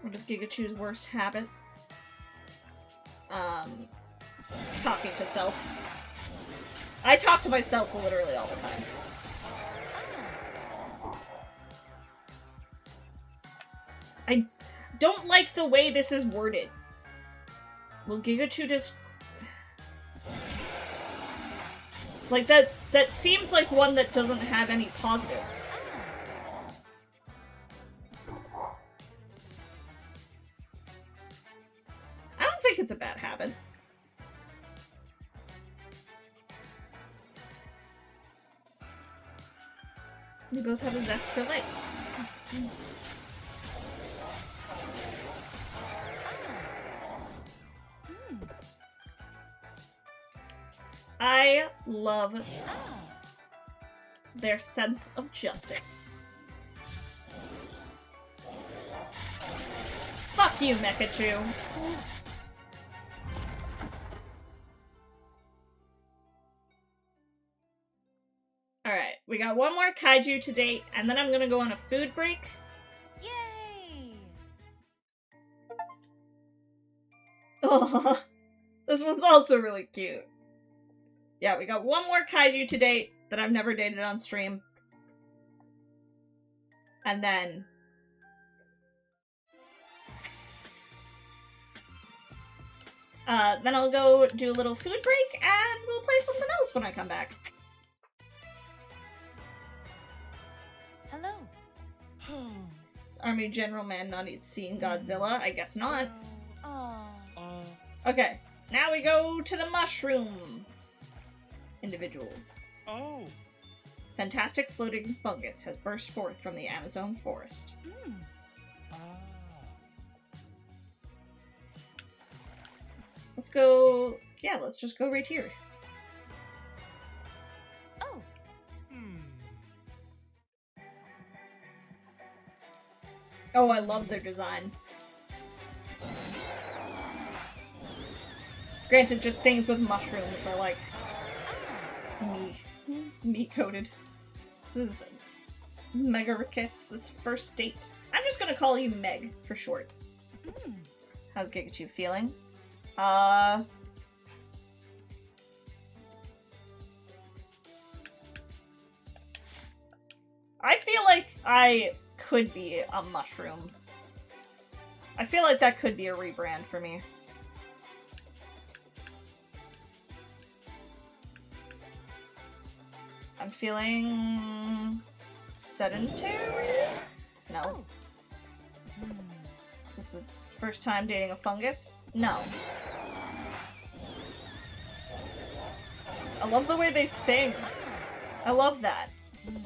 What is Gigachu's worst habit? Talking to self. I talk to myself literally all the time. I don't like the way this is worded. Will Gigachu just... Like, that seems like one that doesn't have any positives. I don't think it's a bad habit. We both have a zest for life. I love their sense of justice. Fuck you, Mekachu. Alright, we got one more kaiju to date, and then I'm gonna go on a food break. Yay! Aww. This one's also really cute. Yeah, we got one more kaiju to date that I've never dated on stream. And then... then I'll go do a little food break, and we'll play something else when I come back. Hello. Is Army General Man not seeing Godzilla? I guess not. Oh. Okay, now we go to the mushroom individual. Oh. Fantastic floating fungus has burst forth from the Amazon forest. Mm. Ah. Let's go... Yeah, let's just go right here. Oh. Hmm. Oh, I love their design. Granted, just things with mushrooms are like... meat-coated. This is Megaricus' first date. I'm just gonna call you Meg for short. Mm. How's Gigachu feeling? I feel like I could be a mushroom. I feel like that could be a rebrand for me. I'm feeling... sedentary? No. Oh. Mm. This is first time dating a fungus? No. I love the way they sing. I love that. Mm.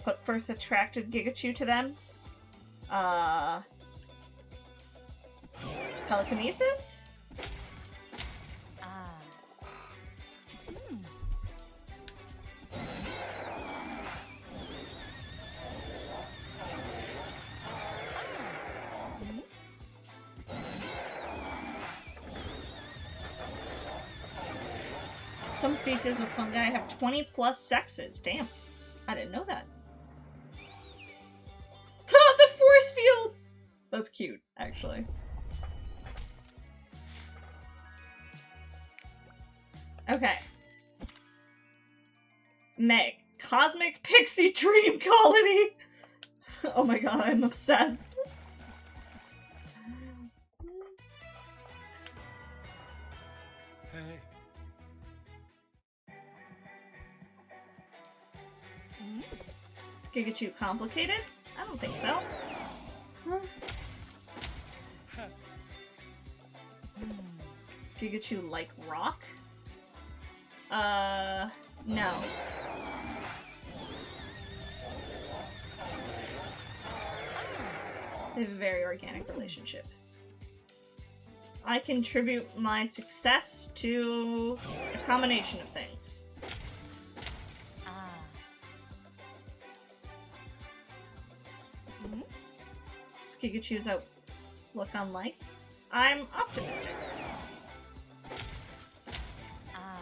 What first attracted Gigachu to them? Telekinesis? Ah. Mm. Some species of fungi have 20 plus sexes. Damn. I didn't know that. The force field! That's cute, actually. Okay. Meg. Cosmic Pixie Dream Colony! Oh my god, I'm obsessed. Hey. Mm. Is Gigachu complicated? I don't think so. Huh? Mm. Gigachu like rock? No. They have a very organic relationship. I contribute my success to a combination of things. Ah. Mm. Does Gigachu's outlook on life? I'm optimistic. Ah.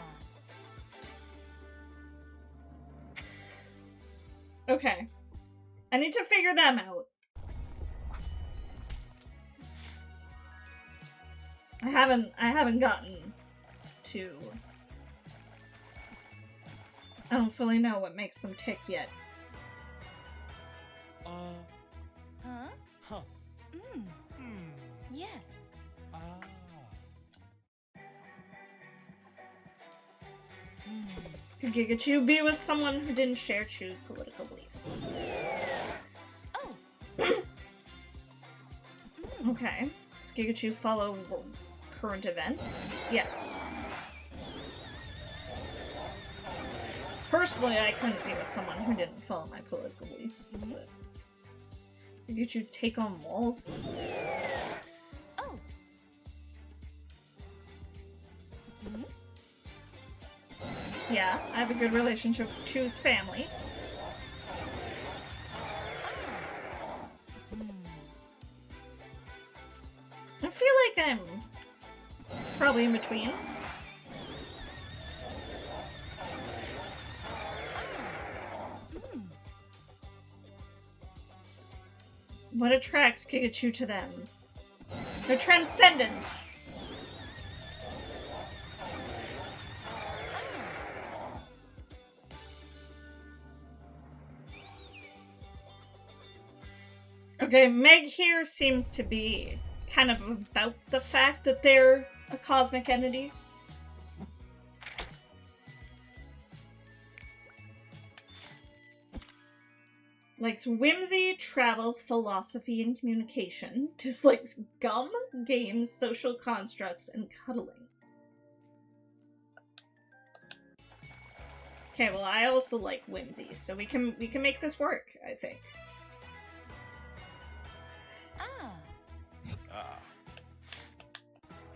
Okay. I need to figure them out. I haven't gotten to... I don't fully know what makes them tick yet. Huh? Huh. Mm. Hmm. Yes. Ah. Mm. Could Gigachu be with someone who didn't share Chu's political beliefs? Oh. Okay. Does Gigachu follow current events? Yes. Personally, I couldn't be with someone who didn't follow my political beliefs. But Gigachu's take on walls? Oh. Mm. Yeah, I have a good relationship with Chu's family. Mm. I feel like I'm probably in between. Mm. What attracts Gigachu to them? Their transcendence. Okay, Meg here seems to be kind of about the fact that they're a cosmic entity. Likes whimsy, travel, philosophy, and communication. Dislikes gum, games, social constructs, and cuddling. Okay, well I also like whimsy, so we can make this work, I think. Ah. Ah.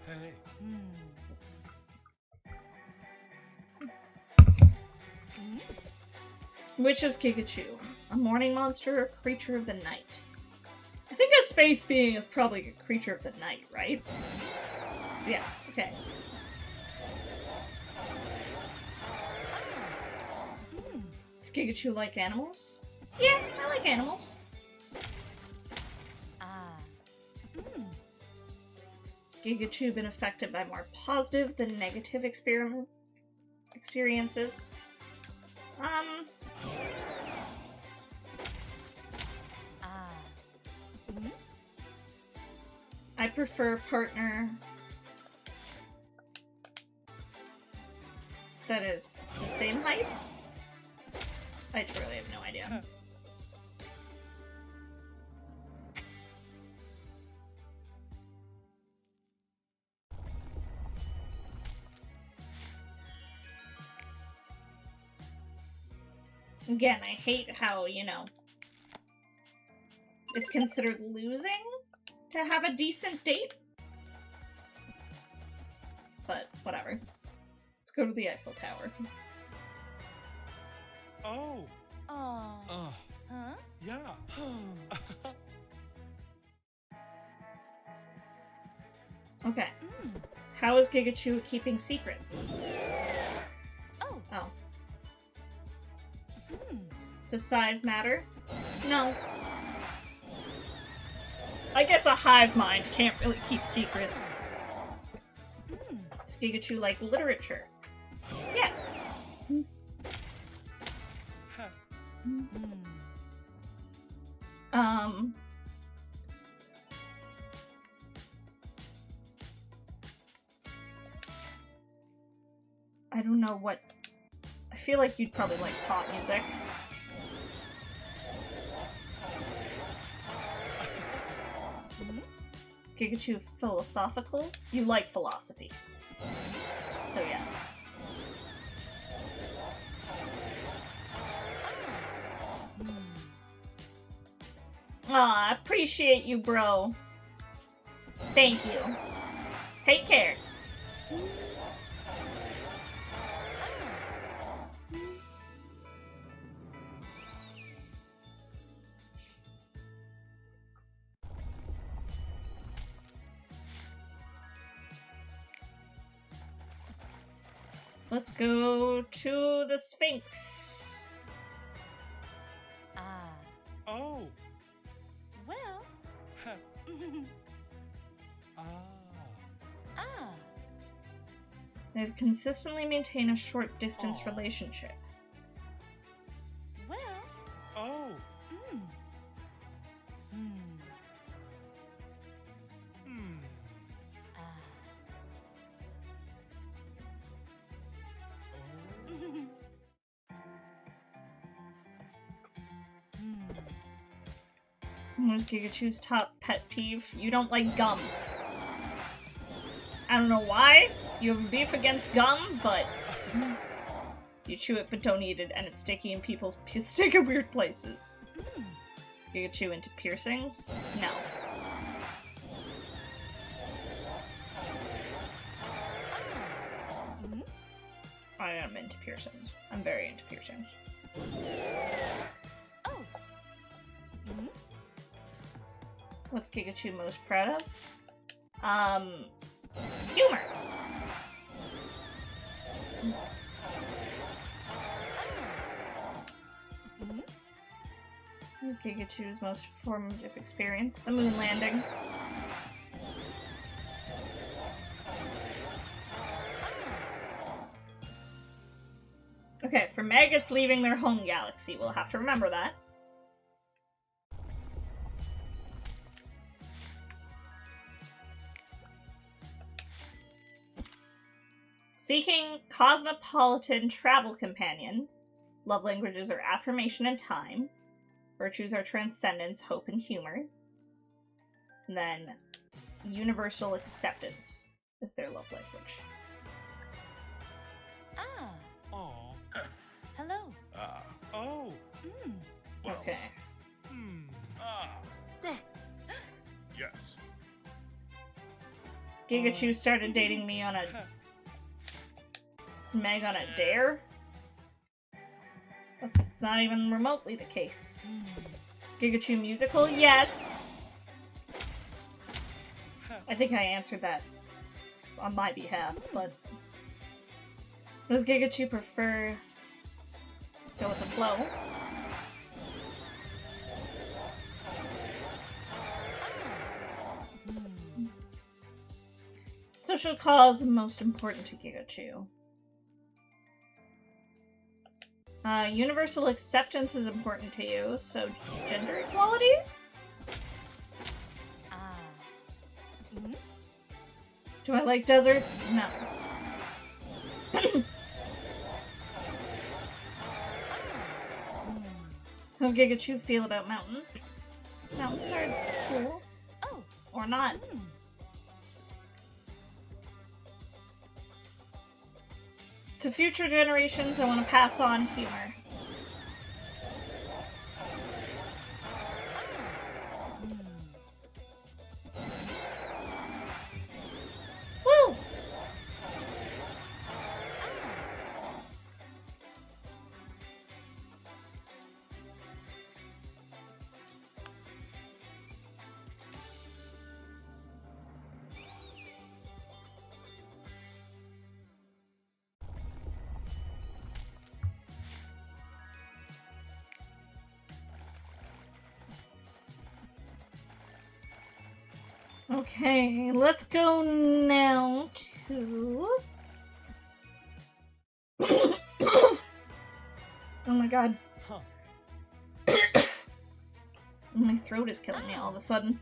Hey. Which is Kaichu? A morning monster or creature of the night? I think a space being is probably a creature of the night, right? Yeah, okay. Does Kaichu like animals? Yeah, I like animals. Ah. Has Kaichu been affected by more positive than negative experiences? Ah. I prefer a partner that is the same height. I truly have no idea. Again, I hate how, you know, it's considered losing to have a decent date. But whatever. Let's go to the Eiffel Tower. Oh. Oh. Huh? Yeah. Okay. How is Kaichu keeping secrets? Oh. Oh. Does size matter? No. I guess a hive mind can't really keep secrets. Does Kaichu like literature? Yes. I don't know what... I feel like you'd probably like pop music. Is Kaichu philosophical? You like philosophy. So yes. Aw, I appreciate you, bro. Thank you. Take care. Let's go to the Sphinx. Ah. Oh. Well. Ah. Ah. They've consistently maintained a short distance Aw. relationship. Well. Oh. Hmm. Ah. Oh. And there's Kaichu's top pet peeve. You don't like gum. I don't know why you have beef against gum, but you chew it but don't eat it, and it's sticky and people stick in weird places. Is Kaichu into piercings? No. I am into piercings. I'm very into piercings. Oh. What's Kaichu most proud of? Humor. What's Kaichu's most formative experience? The moon landing. Okay, for Meg, it's leaving their home galaxy. We'll have to remember that. Seeking cosmopolitan travel companion. Love languages are affirmation and time. Virtues are transcendence, hope, and humor. And then universal acceptance is their love language. Ah. Oh. Hello. Ah. Oh. Hmm. Well. Okay. Hmm. Ah. Yes. Gigachu started dating me on a Meg on a dare? That's not even remotely the case. Is Gigachu musical? Yes! I think I answered that on my behalf, but... Does Gigachu prefer... go with the flow? Social cause most important to Gigachu. Universal acceptance is important to you, so gender equality? Ah. Do I like deserts? No. How does Gigachu feel about mountains? Mountains are cool. Oh. Or not. To future generations, I want to pass on humor. Woo! Okay, let's go now to... Oh my god. Huh. My throat is killing me all of a sudden.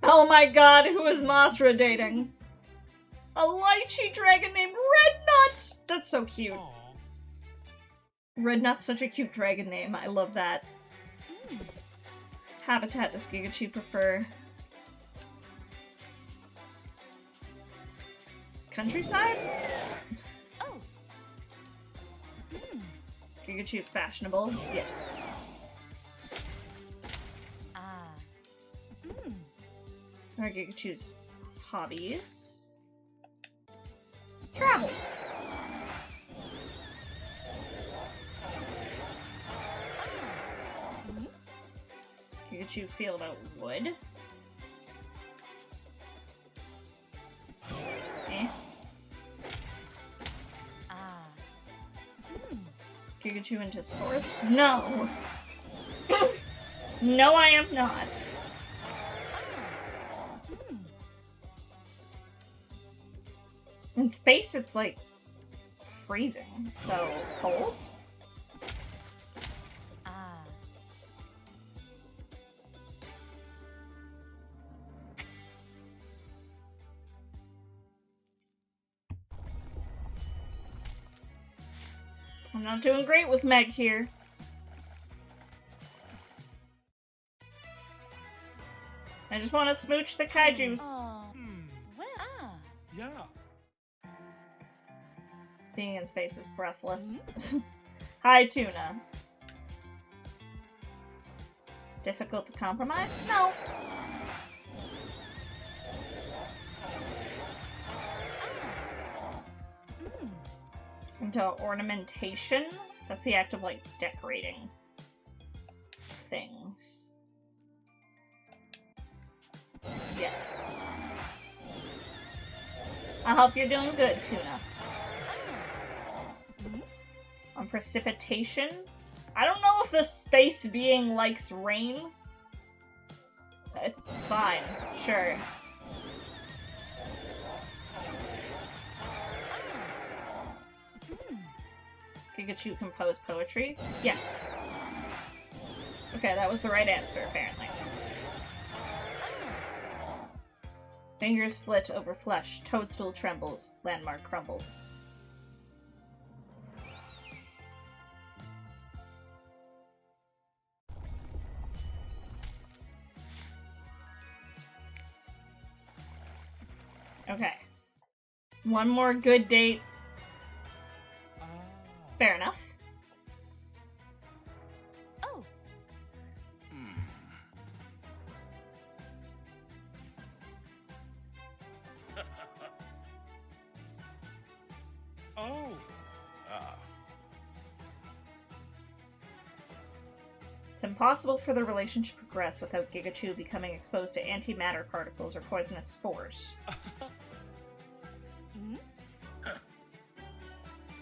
Oh my god, who is Masra dating? A lychee dragon named Rednut! That's so cute. Aw. Rednut's such a cute dragon name. I love that. Habitat does Gigachu prefer? Countryside? Oh. Gigachu fashionable? Yes. Ah. Or Gigachu's hobbies? Travel! Gigachu feel about wood? Eh. Ah. Gigachu into sports? No! No, I am not. In space, it's like freezing, so cold? Ah. I'm not doing great with Meg here. I just want to smooch the kaijus. Oh. Hmm. Well. Ah. Yeah. Being in space is breathless. Hi, Tuna. Difficult to compromise? No. Into ornamentation? That's the act of, like, decorating things. Yes. I hope you're doing good, Tuna. On precipitation? I don't know if the space being likes rain. It's fine, sure. Kaichu compose poetry? Yes. Okay, that was the right answer, apparently. Fingers flit over flesh. Toadstool trembles. Landmark crumbles. Okay. One more good date. Ah. Fair enough. Oh. Oh. Ah. It's impossible for the relationship to progress without Gigachu becoming exposed to antimatter particles or poisonous spores. Hmm?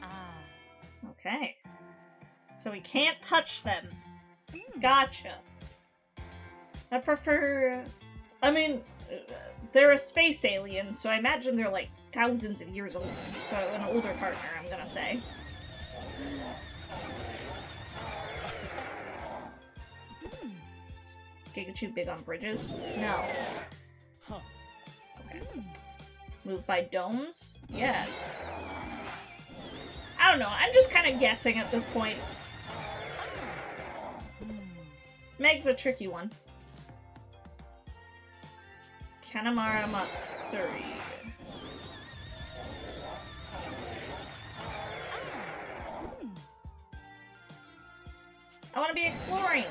Ah. Okay. So we can't touch them. Mm. Gotcha. I prefer... I mean, they're a space alien, so I imagine they're like thousands of years old. So an older partner, I'm gonna say. Mm. Is Gigachu big on bridges? No. Huh. Okay. Mm. Moved by domes? Yes. I don't know, I'm just kind of guessing at this point. Mm. Meg's a tricky one. Kanamara Matsuri. Mm. I want to be exploring!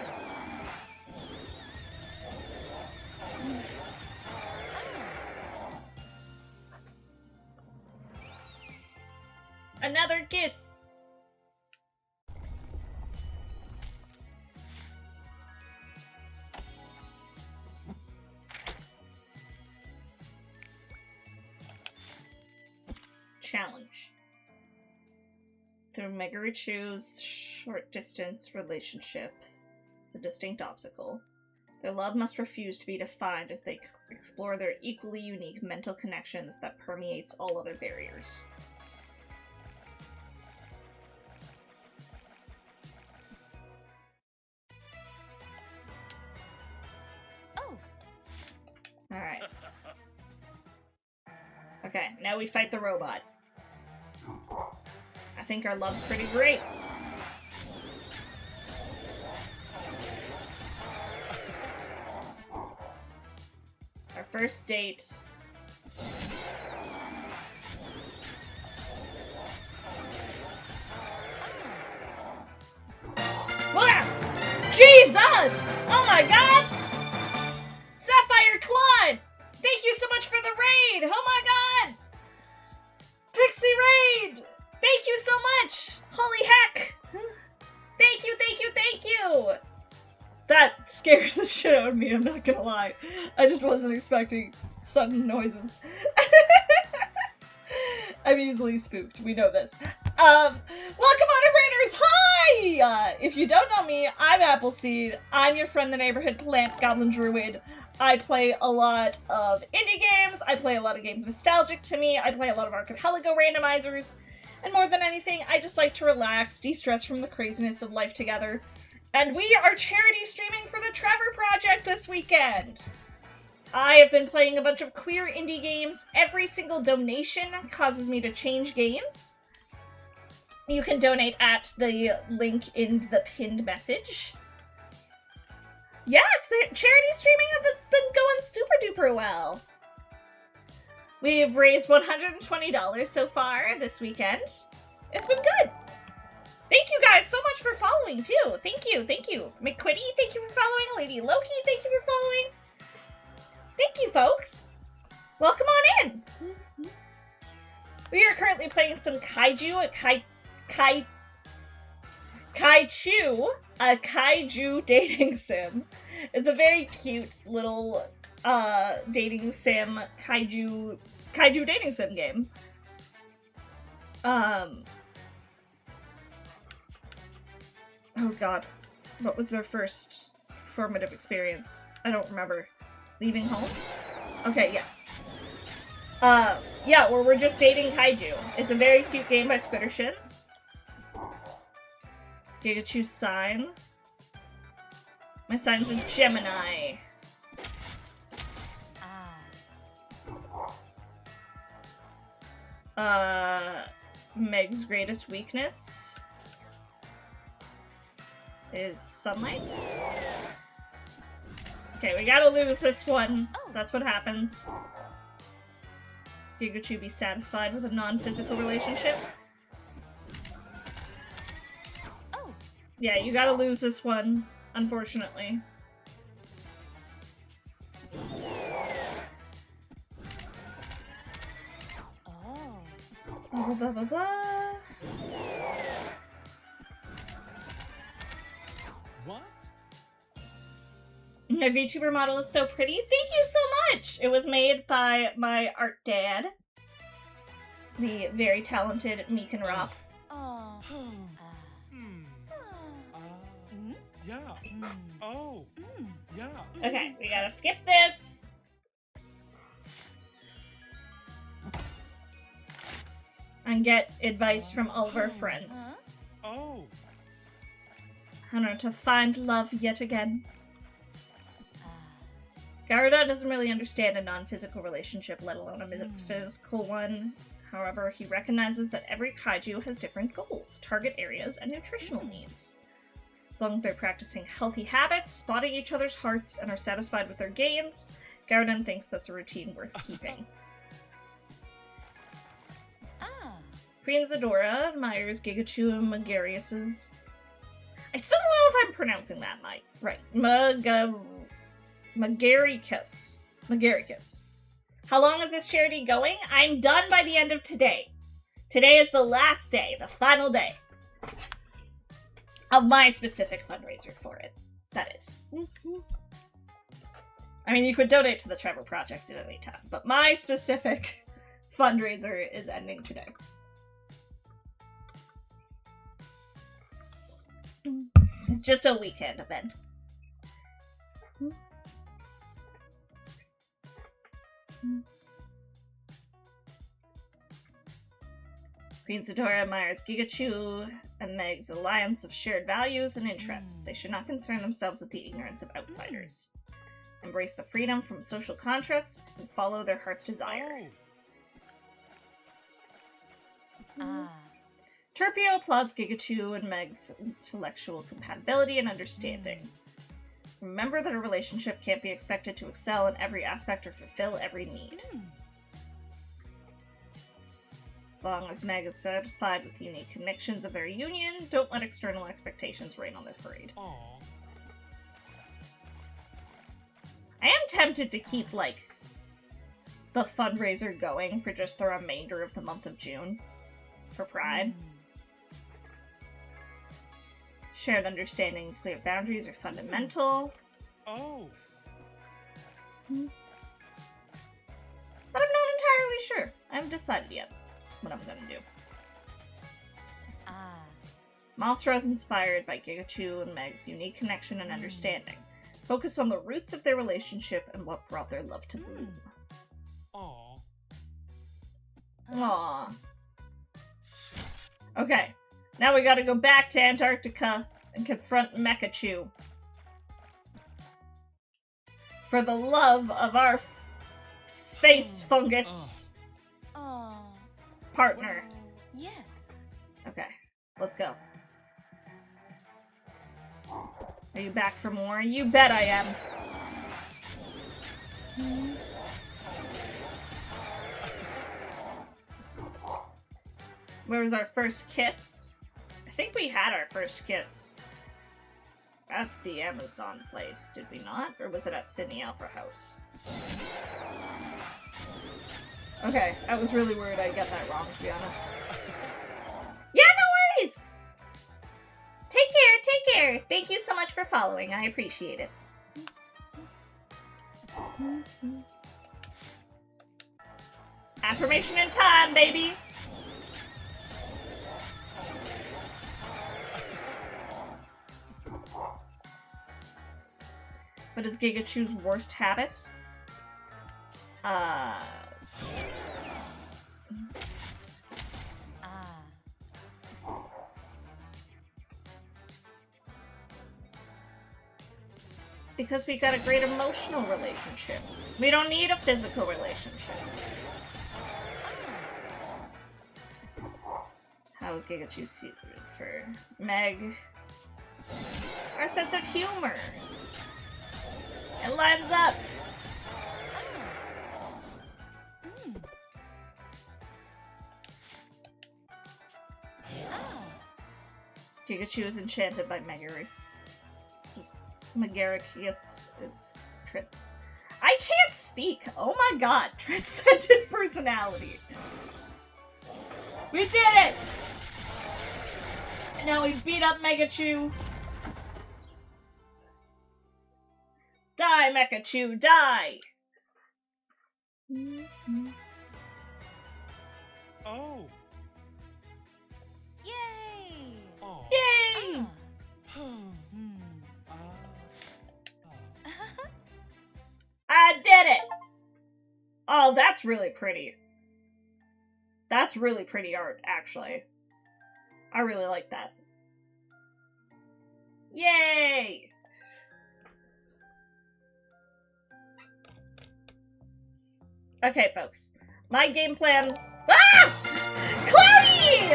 Another kiss! Challenge. Through Megarichu's short distance relationship, it's a distinct obstacle. Their love must refuse to be defined as they explore their equally unique mental connections that permeates all other barriers. Oh. Alright. Okay, now we fight the robot. I think our love's pretty great. Our first date. Wow! Jesus! Oh my god! Sapphire Claude! Thank you so much for the raid! Oh my god! Pixie Raid! Thank you so much! Holy heck! Thank you, thank you, thank you! That scared the shit out of me, I'm not gonna lie. I just wasn't expecting sudden noises. I'm easily spooked, we know this. Welcome moderators, hi! If you don't know me, I'm Appleseed. I'm your friend, the neighborhood plant goblin druid. I play a lot of indie games, I play a lot of games nostalgic to me, I play a lot of Archipelago randomizers, and more than anything, I just like to relax, de-stress from the craziness of life together. And we are charity streaming for the Trevor Project this weekend! I have been playing a bunch of queer indie games. Every single donation causes me to change games. You can donate at the link in the pinned message. Yeah, charity streaming has been going super duper well. We've raised $120 so far this weekend. It's been good. Thank you guys so much for following too. Thank you, thank you. McQuitty, thank you for following. Lady Loki, thank you for following. Thank you, folks. Welcome on in. We are currently playing some Kaichu, Kaichu, a kaiju dating sim. It's a very cute little dating sim, kaiju dating sim game. Oh god. What was their first formative experience? I don't remember. Leaving home? Okay, yes. Yeah, where we're just dating kaiju. It's a very cute game by Squittershins. Gigachu's sign. My sign's a Gemini. Meg's greatest weakness is sunlight. Okay, we gotta lose this one. That's what happens. Gigachu be satisfied with a non-physical relationship. Oh. Yeah, you gotta lose this one, unfortunately. Oh. Blah, blah, blah, blah. What? My VTuber model is so pretty. Thank you so much! It was made by my art dad, the very talented Meek and Rop. Oh. Hmm. Mm. Yeah. Mm. Oh. Mm. Yeah. Okay, we gotta skip this. And get advice from all of our friends. Oh. On how to find love yet again. Garuda doesn't really understand a non-physical relationship, let alone a physical one. However, he recognizes that every kaiju has different goals, target areas, and nutritional needs. As long as they're practicing healthy habits, spotting each other's hearts, and are satisfied with their gains, Garuda thinks that's a routine worth keeping. Queen Zadora admires Gigachu and Magarius's... I still don't know if I'm pronouncing that right. Magaricus. How long is this charity going? I'm done by the end of today. Today is the last day, the final day of my specific fundraiser for it. That is. I mean, you could donate to the Trevor Project at any time, but my specific fundraiser is ending today. It's just a weekend event. Queen Zadora admires Gigachu and Meg's alliance of shared values and interests. They should not concern themselves with the ignorance of outsiders. Embrace the freedom from social contracts and follow their heart's desire. Turpio applauds Gigachu and Meg's intellectual compatibility and understanding. Remember that a relationship can't be expected to excel in every aspect or fulfill every need. As long as Meg is satisfied with the unique connections of their union, don't let external expectations rain on their parade. I am tempted to keep, like, the fundraiser going for just the remainder of the month of June for Pride. Shared understanding and clear boundaries are fundamental. But I'm not entirely sure. I haven't decided yet what I'm gonna do. Monstro is inspired by Gigachu and Meg's unique connection and understanding. Focus on the roots of their relationship and what brought their love to bloom. Aww. Okay, now we gotta go back to Antarctica and confront Mekachu. For the love of our space fungus partner. Yes. Okay, let's go. Are you back for more? You bet I am. Where was our first kiss? I think we had our first kiss at the Amazon place, did we not? Or was it at Sydney Opera House? Okay, I was really worried I'd get that wrong, to be honest. Yeah, no worries! Take care! Thank you so much for following, I appreciate it. Affirmation in time, baby! What is Gigachu's worst habit? Because we got a great emotional relationship. We don't need a physical relationship. How's Gigachu suited for Meg? Our sense of humor. It lines up. Gigachu is enchanted by Megaris. Megaricus is Trip. I can't speak! Oh my god, transcendent personality. We did it! Now we beat up Megachu. Die, Megachu, die! Oh. Yay! Oh. Yay! I did it! Oh, that's really pretty. That's really pretty art, actually. I really like that. Yay! Okay, folks. My game plan... Ah! Cloudy!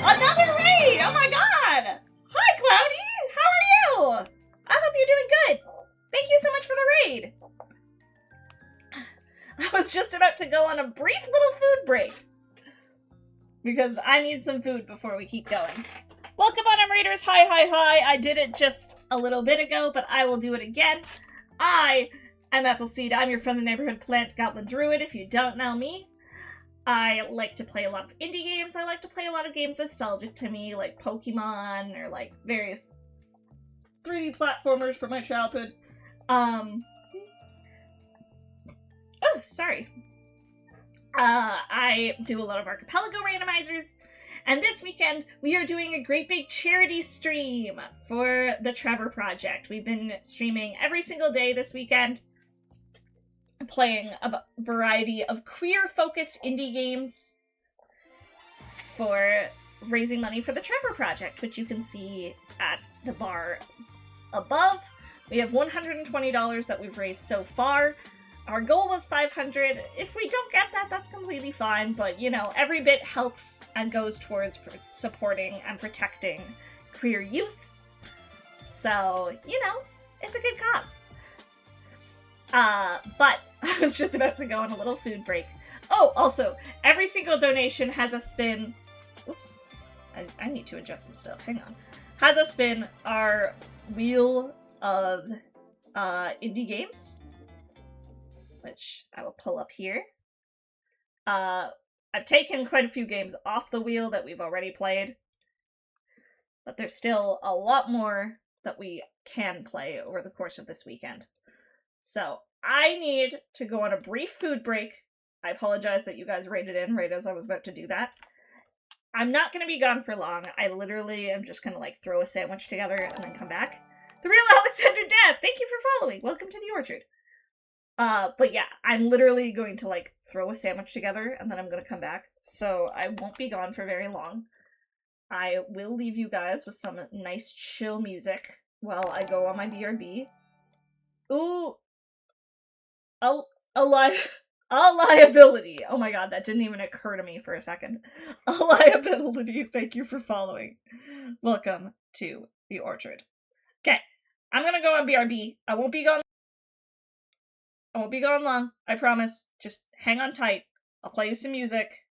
Another raid! Oh my god! Hi, Cloudy! How are you? I hope you're doing good. Thank you so much for the raid. I was just about to go on a brief little food break. Because I need some food before we keep going. Welcome on, Raiders! Hi, hi, hi! I did it just a little bit ago, but I will do it again. I'm Appleseed. I'm your friendly neighborhood plant goblin druid, if you don't know me. I like to play a lot of indie games. I like to play a lot of games nostalgic to me, like Pokemon, or like various 3D platformers from my childhood. Oh, sorry. I do a lot of archipelago randomizers, and this weekend we are doing a great big charity stream for the Trevor Project. We've been streaming every single day this weekend, playing a variety of queer-focused indie games for raising money for the Trevor Project, which you can see at the bar above. We have $120 that we've raised so far. Our goal was $500. If we don't get that, that's completely fine, but, you know, every bit helps and goes towards supporting and protecting queer youth. So, you know, it's a good cause. But I was just about to go on a little food break. Oh, also, every single donation has a spin... Oops. I need to adjust some stuff. Hang on. Has a spin our wheel of indie games, which I will pull up here. I've taken quite a few games off the wheel that we've already played, but there's still a lot more that we can play over the course of this weekend. So, I need to go on a brief food break. I apologize that you guys raided in right as I was about to do that. I'm not going to be gone for long. I literally am just going to, like, throw a sandwich together and then come back. The real Alexander Death! Thank you for following! Welcome to the Orchard. But yeah, I'm literally going to, like, throw a sandwich together and then I'm going to come back. So I won't be gone for very long. I will leave you guys with some nice chill music while I go on my BRB. Ooh! A liability. Oh my god, that didn't even occur to me for a second. A liability. Thank you for following. Welcome to the Orchard. Okay, I'm gonna go on BRB. I won't be gone long, I promise. Just hang on tight. I'll play you some music.